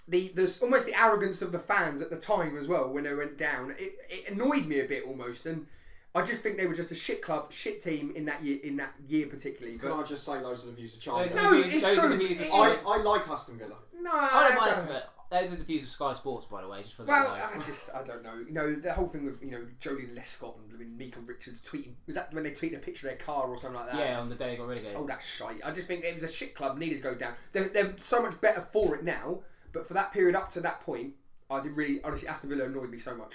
There's almost the arrogance of the fans at the time as well, when they went down. It annoyed me a bit almost, and... I just think they were just a shit club, shit team in that year particularly. Can I just say those are the views of Charlie? No, it's true. I like Aston Villa. No, I don't mind Aston Villa. Those are the views of Sky Sports, by the way. Just for I don't know. You know, the whole thing with Jolene Lescott and Mika Richards tweeting. Was that when they tweeted a picture of their car or something like that? Yeah, on the day they got relegated. Oh, that's shite. I just think it was a shit club. Needed to go down. They're so much better for it now, but for that period up to that point, honestly, Aston Villa annoyed me so much.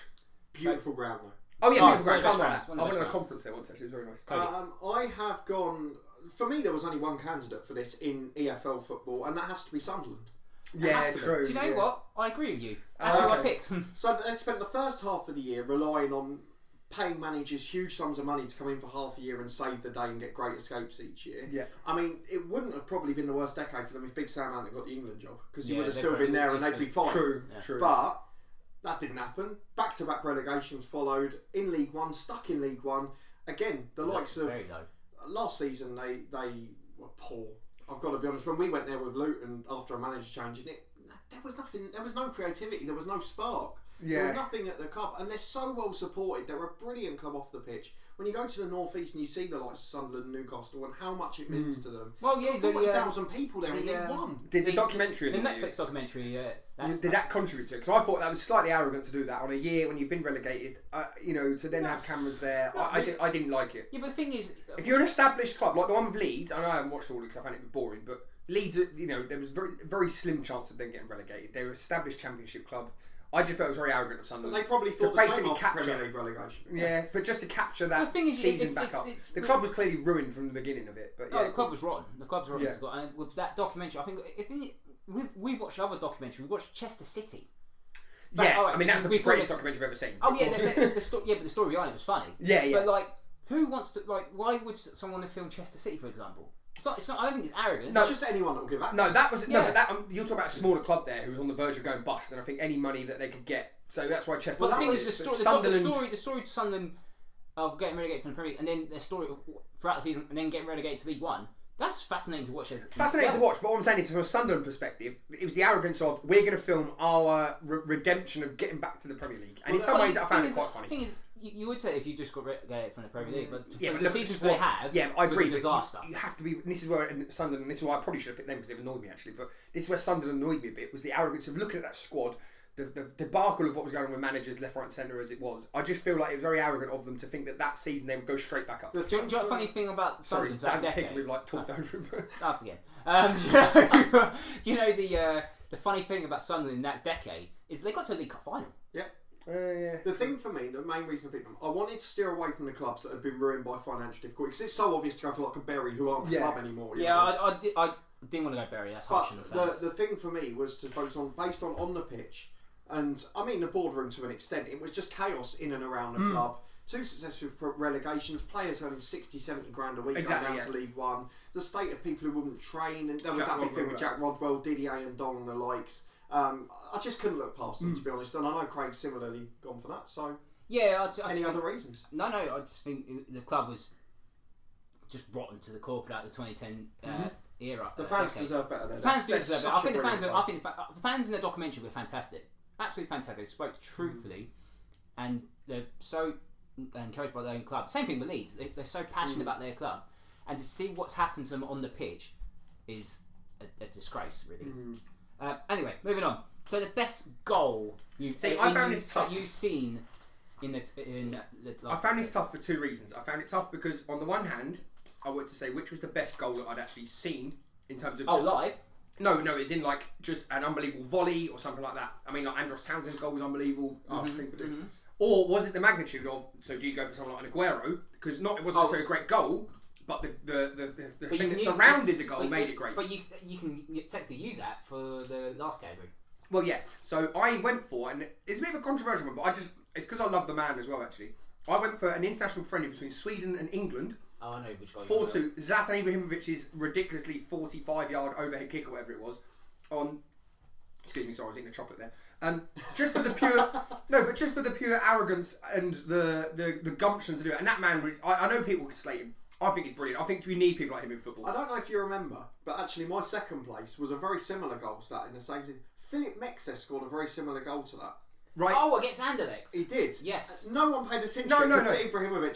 Beautiful ground though. Oh yeah, beautiful ground. I went to a grounds. conference there once. Actually, it was very nice. I have gone. For me, there was only one candidate for this in EFL football, and that has to be Sunderland. Yeah, true. Do you know what? I agree with you. That's who I picked. So they spent the first half of the year relying on paying managers huge sums of money to come in for half a year and save the day and get great escapes each year. Yeah. I mean, it wouldn't have probably been the worst decade for them if Big Sam hadn't got the England job, because he would have still been there and they'd be fine. True. But that didn't happen. Back-to-back relegations followed in League One, stuck in League One. Again, the likes of last season, they were poor. I've got to be honest. When we went there with Luton after a manager change, there was nothing. There was no creativity. There was no spark. Yeah. There was nothing at the club, and they're so well supported. They're a brilliant club off the pitch. When you go to the North East and you see the likes of Sunderland, Newcastle, and how much it means to them. Well, yeah, 40,000 people there in League One. Did the documentary? The Netflix documentary, did that contribute to it? Because I thought that was slightly arrogant to do that on a year when you've been relegated. To then have cameras there. I didn't like it. Yeah, but the thing is, if you're an established club like the one with Leeds, I know I haven't watched all of it because I found it boring, but Leeds, there was very very slim chance of them getting relegated. They were an established Championship club. I just felt it was very arrogant of Sunderland. They probably thought the same after Premier League relegation. Yeah, but just to capture that season back up. The club was clearly ruined from the beginning of it. But yeah, the club was rotten. The club's rotten. Yeah. And with that documentary, I think we've watched other documentaries. We watched Chester City. I mean that's the greatest documentary I've ever seen. Oh yeah, but the story behind it was funny. Yeah. But who wants to why would someone have filmed Chester City, for example? It's not. I don't think it's arrogant. No, it's just anyone that will give up. No, that was you're talking about a smaller club there who was on the verge of going bust, and I think any money that they could get. So that's why Chester. Well, the thing is, the story to Sunderland getting relegated from the Premier League, and then their story throughout the season, and then getting relegated to League One. That's fascinating to watch. Fascinating to watch, but what I'm saying is, from a Sunderland perspective, it was the arrogance of we're going to film our redemption of getting back to the Premier League, and in some ways, I found it quite funny. The thing is, you would say if you just got relegated from the Premier League, but the seasons they have, I agree. was a disaster. You have to be. This is where Sunderland. This is why I probably should have picked them because it annoyed me actually. But this is where Sunderland annoyed me a bit. Was the arrogance of looking at that squad. The debacle of what was going on with managers left, right and centre as it was. I just feel like it was very arrogant of them to think that season they would go straight back up. Do you know the funny thing about Sunderland that decade? We've talked over him. I forget. Do you know the funny thing about Sunderland in that decade is they got to the League Cup final. Yeah. Yeah. The thing for me, the main reason I picked them, I wanted to steer away from the clubs that had been ruined by financial difficulty because it's so obvious to go for like a Bury who aren't the club anymore. I didn't want to go Bury. That's harsh on the fans. The thing for me was to focus based on the pitch. And I mean the boardroom to an extent, it was just chaos in and around the club. 2 successive relegations, players earning 60-70 grand a week going down to League One. The state of people who wouldn't train, and there was that big thing with Jack Rodwell, Didier and Don and the likes. I just couldn't look past them, to be honest, and I know Craig's similarly gone for that. So any other reasons? No, I just think the club was just rotten to the core throughout the 2010 era. The fans deserve better. The fans do deserve better. I think the fans in the documentary were fantastic. Absolutely fantastic. They spoke truthfully, and they're so encouraged by their own club. Same thing with Leeds. They're so passionate about their club, and to see what's happened to them on the pitch is a disgrace, really. Anyway, moving on. So the best goal you've seen in the I found this tough for 2 reasons. I found it tough because on the one hand, I wanted to say which was the best goal that I'd actually seen in terms of live. No, it's in like just an unbelievable volley or something like that. I mean, like Andros Townsend's goal was unbelievable. Or was it the magnitude of? So do you go for someone like an Aguero? Because it wasn't necessarily a great goal, but the thing that surrounded the goal made it great. But you can technically use that for the last category. Well, yeah. So I went for, and it's a bit of a controversial one, but it's because I love the man as well. Actually, I went for an international friendly between Sweden and England. Oh, I know which guy. 4-2. Zlatan Ibrahimovic's ridiculously 45-yard overhead kick or whatever it was on. Excuse me, sorry, I was eating a chocolate there. Just for the pure arrogance and the gumption to do it. And that man, I know people slate him. I think he's brilliant. I think we need people like him in football. I don't know if you remember, but actually my second place was a very similar goal to that in the same thing. Philip Mexes scored a very similar goal to that. Right. Oh, against Anderlecht. He did. Yes. No one paid attention No. to Ibrahimovic.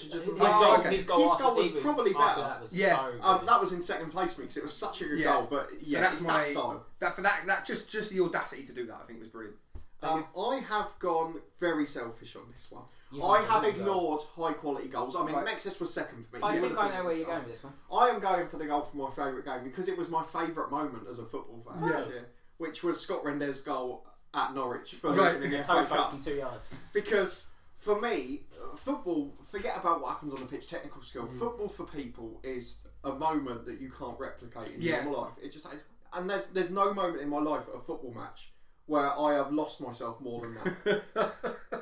His goal was probably better. That was Yeah. so good. That was in second place for me because it was such a good goal. But yeah, it's that style. That just the audacity to do that, I think, was brilliant. I have gone very selfish on this one. I have ignored high quality goals. I mean, Mexes was second for me. I think I know where you're going with this one. I am going for the goal for my favourite game because it was my favourite moment as a football fan this year, which was Scott Rendez's goal at Norwich for in the FA Cup. From 2 yards. Because for me, football, forget about what happens on the pitch, technical skill. Football for people is a moment that you can't replicate in normal life. It just is. And there's no moment in my life at a football match where I have lost myself more than that.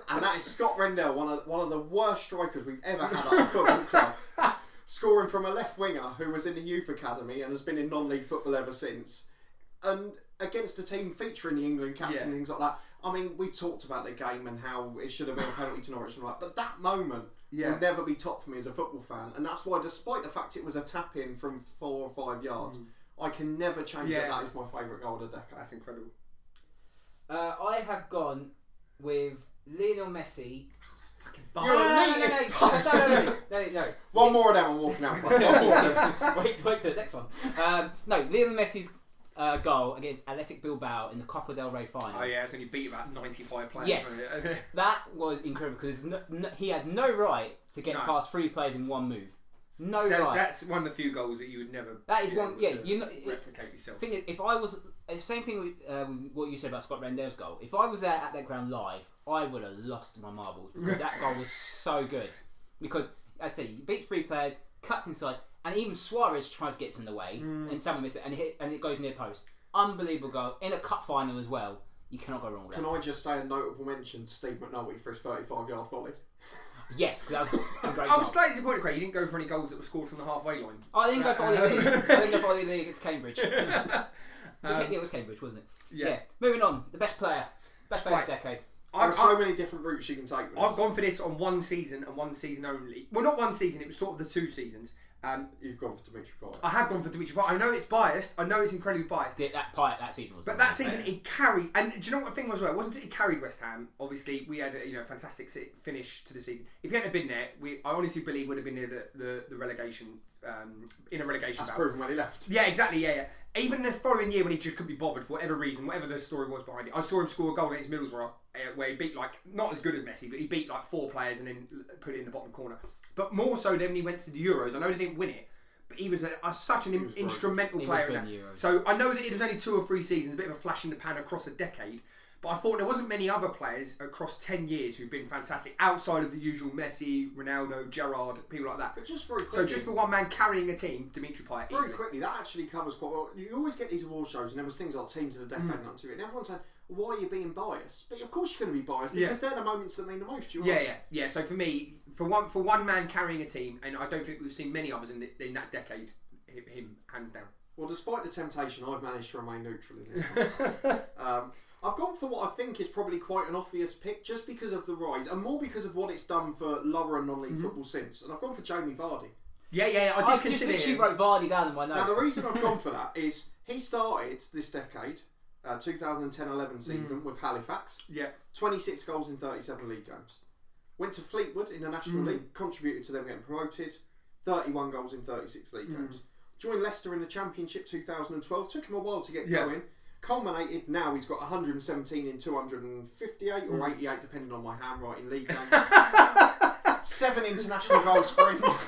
And that is Scott Rendell, one of the worst strikers we've ever had at a football club, scoring from a left winger who was in the youth academy and has been in non-league football ever since. And against a team featuring the England captain and things like that. I mean, we've talked about the game and how it should have been a penalty to Norwich and all that, but that moment will never be top for me as a football fan. And that's why, despite the fact it was a tap-in from 4 or 5 yards, I can never change that is my favourite goal of the decade. That's incredible. I have gone with Lionel Messi. You're a neatest bastard. No. One more of them, I'm walking out. Wait to the next one. No, Lionel Messi's goal against Athletic Bilbao in the Copa del Rey final. Oh yeah, so you beat about 95 players. Yes, that was incredible because he had no right to get past 3 players in one move. No right. That's one of the few goals that you would never. That is one. Yeah, replicate yourself. Thing is, if I was same thing with what you said about Scott Rendell's goal. If I was there at that ground live, I would have lost my marbles because that goal was so good. Because as I say, he beats 3 players, cuts inside, and even Suarez tries to get in the way, and someone misses it, and it goes near post. Unbelievable goal in a cup final as well. You cannot go wrong with that. Can I just say a notable mention? Steve McNulty for his 35-yard volley. Yes, because that was a great I goal. was slightly disappointed, Craig. You didn't go for any goals that were scored from the halfway line. I didn't go for Ollie Lee. I didn't go for Ollie Lee against Cambridge. It was Cambridge, wasn't it? Yeah. Moving on. The best player. Best player of the decade. There are so many different routes you can take. I've gone for this on one season and one season only. Well, not one season. It was sort of the 2 seasons. You've gone for Dimitri Payet. I have gone for Dimitri Payet. I know it's biased. I know it's incredibly biased. That season was. But that season he carried. And do you know what the thing was? Well, it wasn't that he carried West Ham. Obviously, we had a fantastic finish to the season. If he hadn't have been there, I honestly believe would have been near the relegation. In a relegation. That's proven when he left. Yeah, exactly. Yeah. Even the following year when he just couldn't be bothered for whatever reason, whatever the story was behind it, I saw him score a goal against Middlesbrough where he beat not as good as Messi, but he beat 4 players and then put it in the bottom corner. But more so than when he went to the Euros. I know they didn't win it, but he was such an instrumental player in that. So I know that it was only 2 or 3 seasons, a bit of a flash in the pan across a decade. But I thought there wasn't many other players across 10 years who've been fantastic outside of the usual Messi, Ronaldo, Gerrard, people like that. But just very quickly. So just for one man carrying a team, Dimitri Payet. Very quickly, that actually covers quite well. You always get these award shows and there was things like teams of the decade and up to it. And everyone's saying, why are you being biased? But of course you're going to be biased because they're the moments that mean the most. Yeah. So for me, for one man carrying a team, and I don't think we've seen many others in that decade, him hands down. Well, despite the temptation, I've managed to remain neutral in this one. I've gone for what I think is probably quite an obvious pick just because of the rise and more because of what it's done for lower and non-league football since. And I've gone for Jamie Vardy. Yeah, I did consider she wrote Vardy down in my notes. Now, the reason I've gone for that is he started this decade, 2010-11 season with Halifax. Yeah. 26 goals in 37 league games. Went to Fleetwood in the National League, contributed to them getting promoted. 31 goals in 36 league games. Joined Leicester in the Championship 2012. Took him a while to get going. Culminated, now he's got 117 in 258 or 88 depending on my handwriting league games. 7 international goals for England.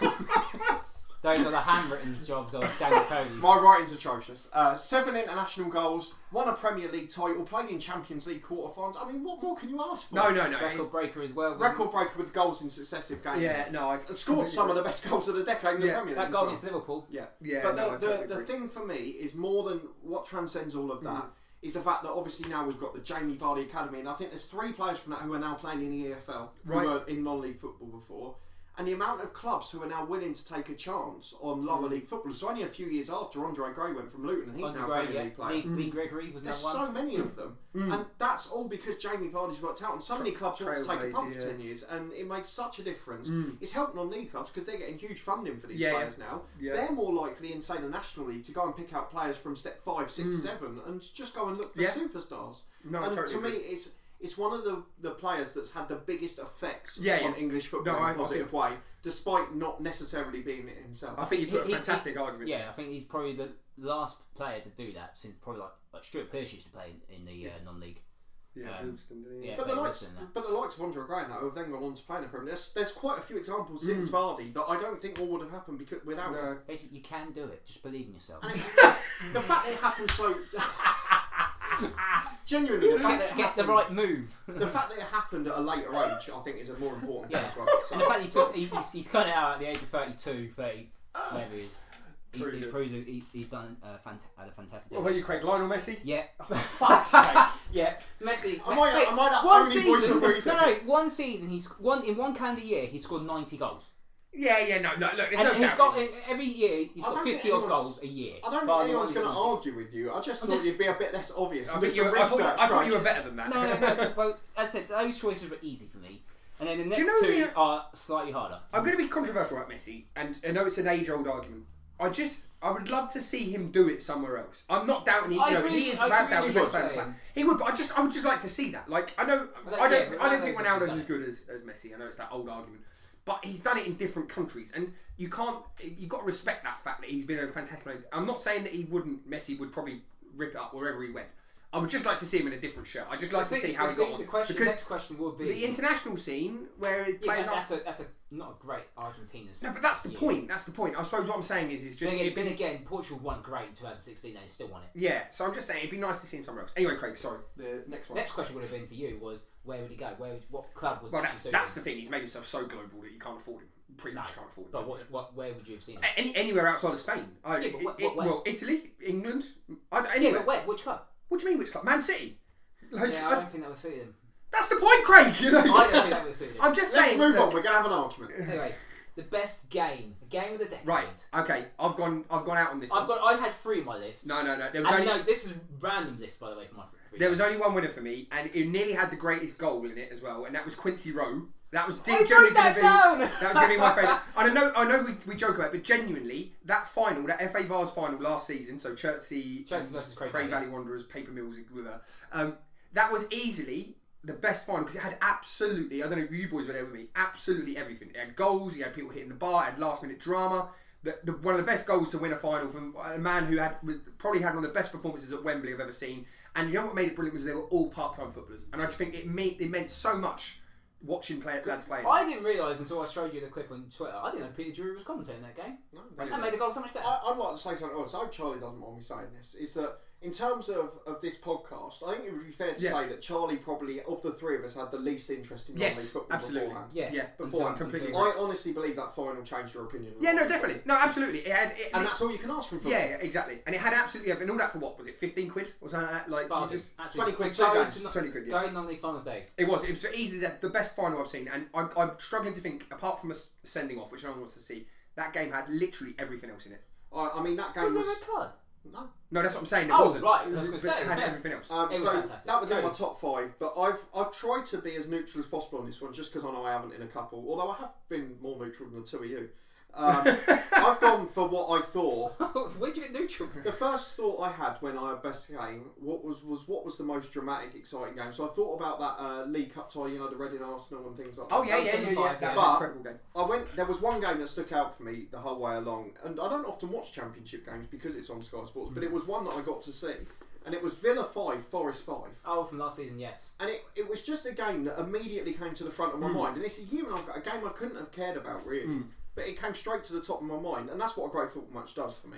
Those are the handwritten jobs of Daniel Cody. My writing's atrocious. 7 international goals, won a Premier League title, played in Champions League quarterfinals. I mean, what more can you ask for? No. Record breaker as well. Record breaker with goals in successive games. Yeah, no. And scored some of the best goals of the decade in the Premier League. That goal against Liverpool. Yeah. Yeah, But the thing for me is more than what transcends all of that is the fact that obviously now we've got the Jamie Vardy Academy, and I think there's 3 players from that who are now playing in the EFL, who were in non-league football before. And the amount of clubs who are now willing to take a chance on lower league footballers. So only a few years after Andre Gray went from Luton, and he's now a Premier League player. Lee Gregory was There's that one. so many of them, and that's all because Jamie Vardy's worked out. And so many clubs want to take a punt for 10 years, and it makes such a difference. It's helped non-league clubs because they're getting huge funding for these players now. Yeah. They're more likely in, say, the National League to go and pick out players from step 5, 6, 7, and just go and look for superstars. No, and totally to me, agree. it's one of the players that's had the biggest effects Yeah, on English football in a positive way, despite not necessarily being it himself. I think you put a fantastic argument. Yeah, I think he's probably the last player to do that since probably like Stuart Pearce used to play in the non-league. Yeah, Wilson, didn't he? Yeah, But the likes of Andre Gray now have then gone on to play in the Premier League. There's quite a few examples since Vardy that I don't think all would have happened without him. Basically, you can do it. Just believe in yourself. And the fact that it happened so... Genuinely, the fact that get the right move. The fact that it happened at a later age, I think, is a more important thing as well. So. And the fact he's cut it out at the age of 32, 30, whatever he is. He proves he's done had a fantastic job. What about you, Craig? Lionel Messi? Yeah. For fuck's sake. Yeah. Messi. Am I that only voice of reason? No, one season, in one calendar year, he scored 90 goals. Yeah, no, look, there's and no he's got every year he's got 50 odd goals a year. I don't think anyone's going to argue with you. I just thought you'd be a bit less obvious. I thought you were better than that. No. Well, as I said, those choices were easy for me, and then the next two are slightly harder. I'm going to be controversial about Messi, and I know it's an age-old argument. I would love to see him do it somewhere else. I'm not doubting he is without doubt he would, but I would just like to see that. Like I don't think Ronaldo's as good as Messi. I know it's that old argument. But he's done it in different countries, and you've got to respect that fact that he's been a fantastic player. I'm not saying that Messi would probably rip it up wherever he went. I would just like to see him in a different shirt. I'd just like to see how he got on. The next question will be the international scene where it plays that's not a great Argentina's. No, but that's the point. That's the point. I suppose what I'm saying is just. Then again, Portugal won great in 2016 and they still won it. Yeah, so I'm just saying it'd be nice to see him somewhere else. Anyway, Craig, sorry. The next one. Next question would have been for you was where would he go? What club would? Well, that's the thing. He's made himself so global that you can't afford him. Pretty much can't afford him. But where would you have seen him? Anywhere outside of Spain. Well, Italy, England. Anywhere. But where? Which club? What do you mean which club? Man City. I don't think that would suit him. That's the point, Craig. I don't think that would suit him. I'm just Let's saying. Let's move on. We're gonna have an argument. Anyway, the best game of the decade. Right. Okay. I've gone out on this. I had 3 on my list. No. This is a random list, by the way, for my 3. There was only one winner for me, and it nearly had the greatest goal in it as well, and that was Quincy Rowe. That was genuinely going to be my favourite. I know we joke about it, but genuinely, that final, that FA Vars final last season, so Chelsea versus Cray Valley Wanderers, Paper Mills with her, that was easily the best final because it had absolutely, I don't know if you boys were there with me, absolutely everything. It had goals, you had people hitting the bar, it had last minute drama. One of the best goals to win a final from a man who probably had one of the best performances at Wembley I've ever seen. And you know what made it brilliant was they were all part-time footballers, and I just think it meant so much watching lads play. I didn't realise until I showed you the clip on Twitter. I didn't know Peter Drury was commentating that game. No, that made the goal so much better. I'd like to say something else. I hope Charlie doesn't mind me saying this. Is that in terms of this podcast, I think it would be fair to say that Charlie probably, of the 3 of us, had the least interest in non-league football beforehand. Yes, beforehand. Completely. I honestly believe that final changed your opinion. Yeah, no, definitely. No, absolutely. And that's all you can ask from football. Yeah, exactly. And it had absolutely everything. And all that for what? Was it 15 quid? Was that like... just 20 quid, 20 quid, Going non-league finals day. It was easily the best final I've seen. And I'm struggling to think, apart from a sending off, which no one wants to see, that game had literally everything else in it. I mean, that game was... there a card? No, that's what I'm saying. It wasn't. Right. I was going to say. It had everything else. So that was in my top 5, but I've tried to be as neutral as possible on this one, just because I know I haven't in a couple. Although I have been more neutral than the 2 of you. I've gone for what I thought. Where'd you get neutral? The first thought I had when I had best game, what was the most dramatic, exciting game? So I thought about that League Cup tie, the Reading Arsenal and things like that. Oh yeah. That was an incredible game. There was one game that stuck out for me the whole way along, and I don't often watch Championship games because it's on Sky Sports, but it was one that I got to see. And it was Villa 5, Forest 5. Oh, from last season, yes. And it was just a game that immediately came to the front of my mind. And it's a year and I've got a game I couldn't have cared about, really. but it came straight to the top of my mind, and that's what a great football match does for me.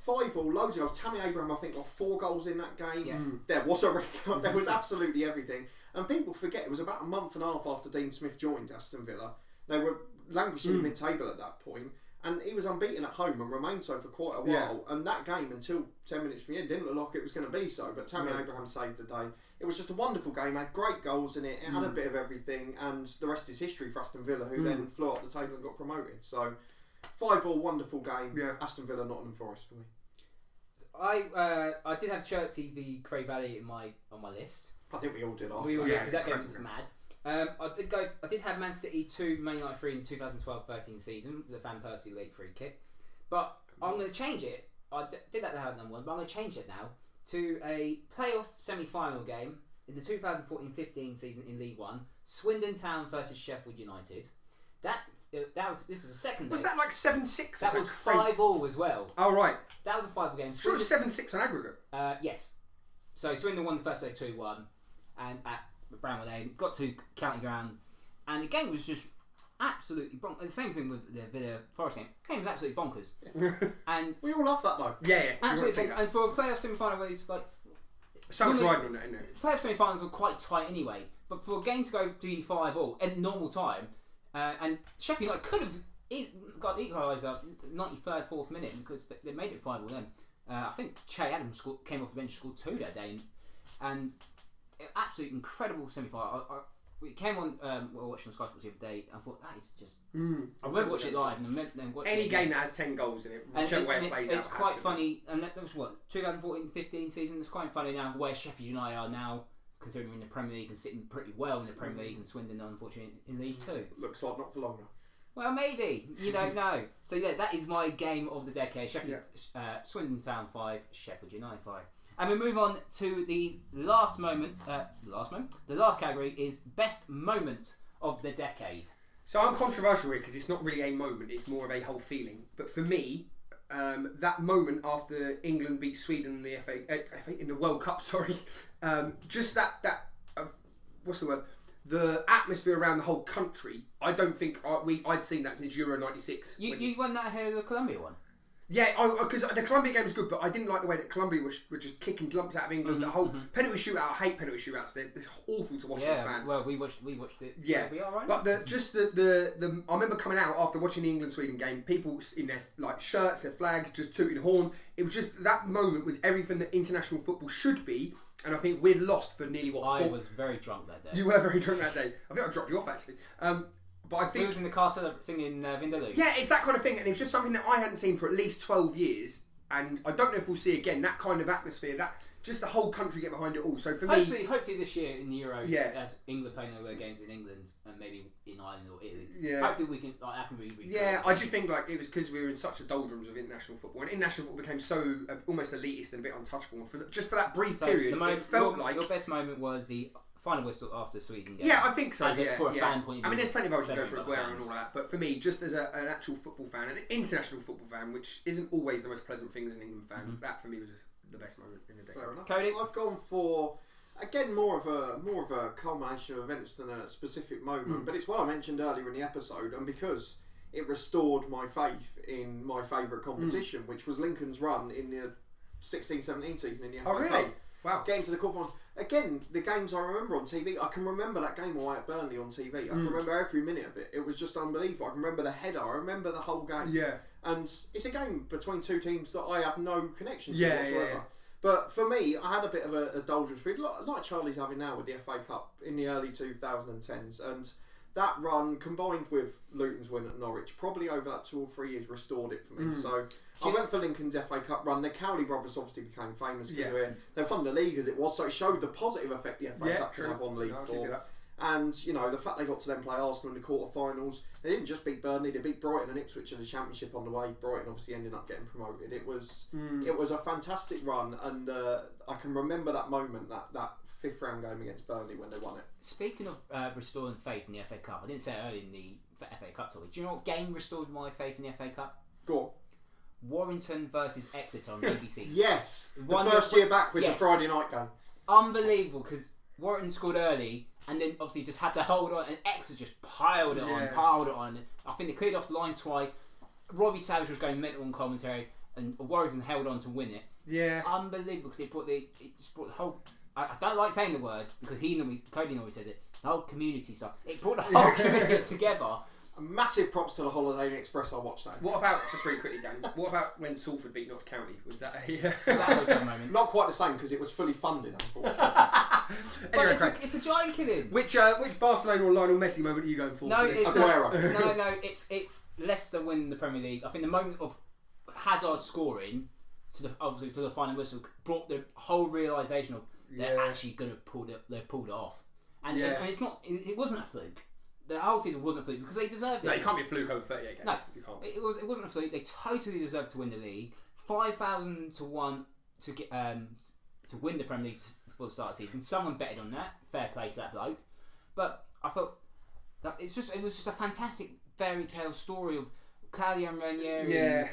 5-5, loads of goals. Tammy Abraham, I think, got 4 goals in that game. Yeah. There was a record. There was absolutely everything. And people forget it was about a month and a half after Dean Smith joined Aston Villa. They were languishing mid-table at that point, and he was unbeaten at home and remained so for quite a while. And that game, until 10 minutes from the end, didn't look like it was going to be so. But Tammy Abraham saved the day. It was just a wonderful game. Had great goals in it. It had a bit of everything, and the rest is history for Aston Villa, who then flew up the table and got promoted. So 5-5, wonderful game. Yeah. Aston Villa, Nottingham Forest for me. I did have Chertsey v Cray Valley on my list. I think we all did. After We all that. did, because that game was mad. I did have Man City 2, Man United 3 in 2012-13 season, the Van Persie late free kick. But I'm going to change it. I did that have number 1, but I'm going to change it now to a playoff semi-final game in the 2014-15 season in League One, Swindon Town versus Sheffield United. This was a second day. Was that like 7-6? That was 5-5 as well. Oh right. That was a 5 game. Sure, it was 7-6 on aggregate. Yes. So Swindon won the first day 2-1, and at Bramwell Lane got to County Ground, and the game was just absolutely bonkers. The same thing with the Villa Forest game. The game was absolutely bonkers, and We all love that though. Yeah. absolutely. And for a playoff semi-final, where it's like So much riding on that, isn't there? playoff semi-finals are quite tight anyway. But for a game to go to 5-5 at normal time, and Sheffield United could have got equaliser 93rd, 4th minute because they made it 5-5 then. I think Che Adams came off the bench, scored 2 that day, and absolutely incredible semi-final. We came on, we were watching Sky Sports the other day, and I thought that is just. I remember watching it live, and then Any game that has 10 goals in it, whichever way it plays out. It's quite funny, and that was what 2014-15 season. It's quite funny now where Sheffield United are now, considering we're in the Premier League and sitting pretty well in the Premier League, and Swindon unfortunately in League Two. Looks like not for long now. Well, maybe. You don't know. So yeah, that is my game of the decade. Swindon Town 5, Sheffield United 5. And we move on to the last moment. The last category is best moment of the decade. So I'm controversial here because it's not really a moment, it's more of a whole feeling. But for me, that moment after England beat Sweden in the in the World Cup, just that what's the word? The atmosphere around the whole country. I don't think I'd seen that since Euro '96. You won that ahead of the Colombia one. Yeah, because the Colombia game was good, but I didn't like the way that Colombia were just kicking lumps out of England. The whole penalty shootout, I hate penalty shootouts. They're awful to watch as a fan. Well, we watched it. Yeah, we are right. But the I remember coming out after watching the England-Sweden game, people in their like shirts, their flags, just tooting the horn. It was just that moment was everything that international football should be, and I think we'd lost for nearly I was very drunk that day. You were very drunk that day. I think I dropped you off actually. But I think he was in the castle singing Vindaloo. Yeah, it's that kind of thing, and it's just something that I hadn't seen for at least 12 years, and I don't know if we'll see again that kind of atmosphere. That just the whole country get behind it all. So for me, hopefully this year in the Euros, as England playing all their games in England and maybe in Ireland or Italy, hopefully we can. I can really. Yeah, I just think like it was because we were in such a doldrums of international football, and international football became so almost elitist and a bit untouchable. Just for that brief period, it felt like your best moment was the final whistle after Sweden game. Yeah, I think so. For a fan point of view. I mean, there's plenty of others to go for Aguero and all that, but for me, just as an actual football fan, an international football fan, which isn't always the most pleasant thing as an England fan, that for me was the best moment in the day. Fair enough. Cody? I've gone for again more of a culmination of events than a specific moment, but it's what I mentioned earlier in the episode, and because it restored my faith in my favourite competition, which was Lincoln's run in the 16-17 season in the FA Cup. Oh really? Wow. Getting to the quarterfinals. Again, the games I remember on TV, I can remember that game away at Burnley on TV. I can remember every minute of it. It was just unbelievable. I can remember the header. I remember the whole game. Yeah. And it's a game between two teams that I have no connection to Yeah, whatsoever. yeah. But for me, I had a bit of a doldrums period, like Charlie's having now with the FA Cup in the early 2010s. And that run, combined with Luton's win at Norwich, probably over that 2 or 3 years restored it for me. So I went for Lincoln's FA Cup run. The Cowley brothers obviously became famous because of it. They won the league as it was, so it showed the positive effect the FA Cup can have on league form. And, you know, the fact they got to then play Arsenal in the quarter-finals, they didn't just beat Burnley, they beat Brighton and Ipswich in the Championship on the way. Brighton obviously ended up getting promoted. It was a fantastic run, and I can remember that moment, that fifth round game against Burnley when they won it. Speaking of restoring faith in the FA Cup, I didn't say it earlier in the FA Cup topic. Do you know what game restored my faith in the FA Cup? Go on. Warrington versus Exeter on BBC. Yes, the first year back with the Friday night game. Unbelievable, because Warrington scored early, and then obviously just had to hold on, and Exeter just piled it on. I think they cleared off the line twice. Robbie Savage was going mental on commentary, and Warrington held on to win it. Yeah. Unbelievable, because it just brought the whole... I don't like saying the word, because Cody normally says it, the whole community stuff. It brought the whole community together. Massive props to the Holiday Inn Express I watched that. What about, just really quickly, Dan, what about when Salford beat Notts County? Was that a... Was that a hotel moment? Not quite the same, because it was fully funded, unfortunately. Anyway, But it's a giant killing. Which Barcelona or Lionel Messi moment are you going for? No, for this? it's Aguero. no, it's Leicester winning the Premier League. I think the moment of Hazard scoring to the final whistle brought the whole realisation of they're actually going to pull it off. And it's not. It wasn't a fluke. The whole season wasn't a fluke because they deserved it. No, you can't be a fluke over 38 games. No, you can't. It wasn't a fluke. They totally deserved to win the league. 5,000 to 1 to get to win the Premier League before the start of the season. Someone betted on that. Fair play to that bloke. But I thought that it was just a fantastic fairy tale story of Claudio Ranieri. Yeah.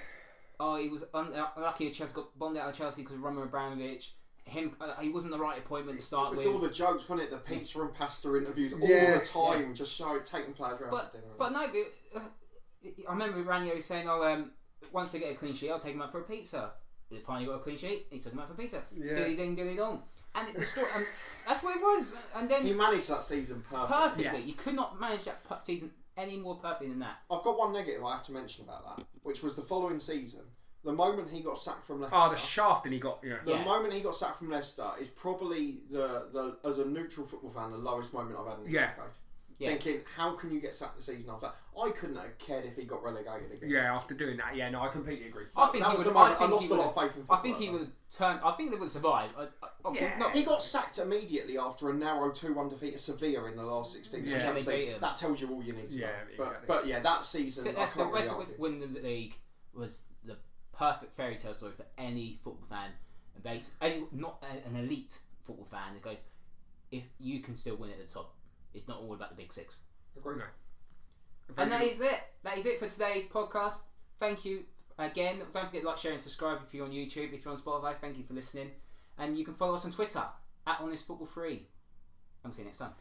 He was unlucky. Chelsea got bombed out of Chelsea because of Roman Abramovich. He wasn't the right appointment to start with. It was all the jokes, wasn't it? The pizza and pasta interviews all the time, just taking players around for dinner. But no, I remember Ranieri saying, once they get a clean sheet, I'll take him out for a pizza. They finally got a clean sheet, he took him out for pizza. Dilly ding, dilly dong. And the story, that's what it was. And then he managed that season perfectly. Yeah. You could not manage that season any more perfectly than that. I've got one negative I have to mention about that, which was the following season. The moment he got sacked from Leicester. Oh, the shafting he got. Yeah. The moment he got sacked from Leicester is probably the as a neutral football fan the lowest moment I've had in this decade. Yeah. Thinking, how can you get sacked the season after that? I couldn't have cared if he got relegated again. Yeah, after doing that, no, I completely agree. I think that was the moment I lost a lot of faith in football. I think he would turn. I think they would survive. He got sacked immediately after a narrow 2-1 defeat at Sevilla in the last 16 games. That tells you all you need to know. Exactly. But yeah, that season. The West win the league was the perfect fairy tale story for any football fan, not an elite football fan that goes, if you can still win at the top, it's not all about the big six. Agree. No. And that is it. That is it for today's podcast. Thank you again. Don't forget to like, share, and subscribe if you're on YouTube. If you're on Spotify, thank you for listening. And you can follow us on Twitter @HonestFootball3. And we'll see you next time.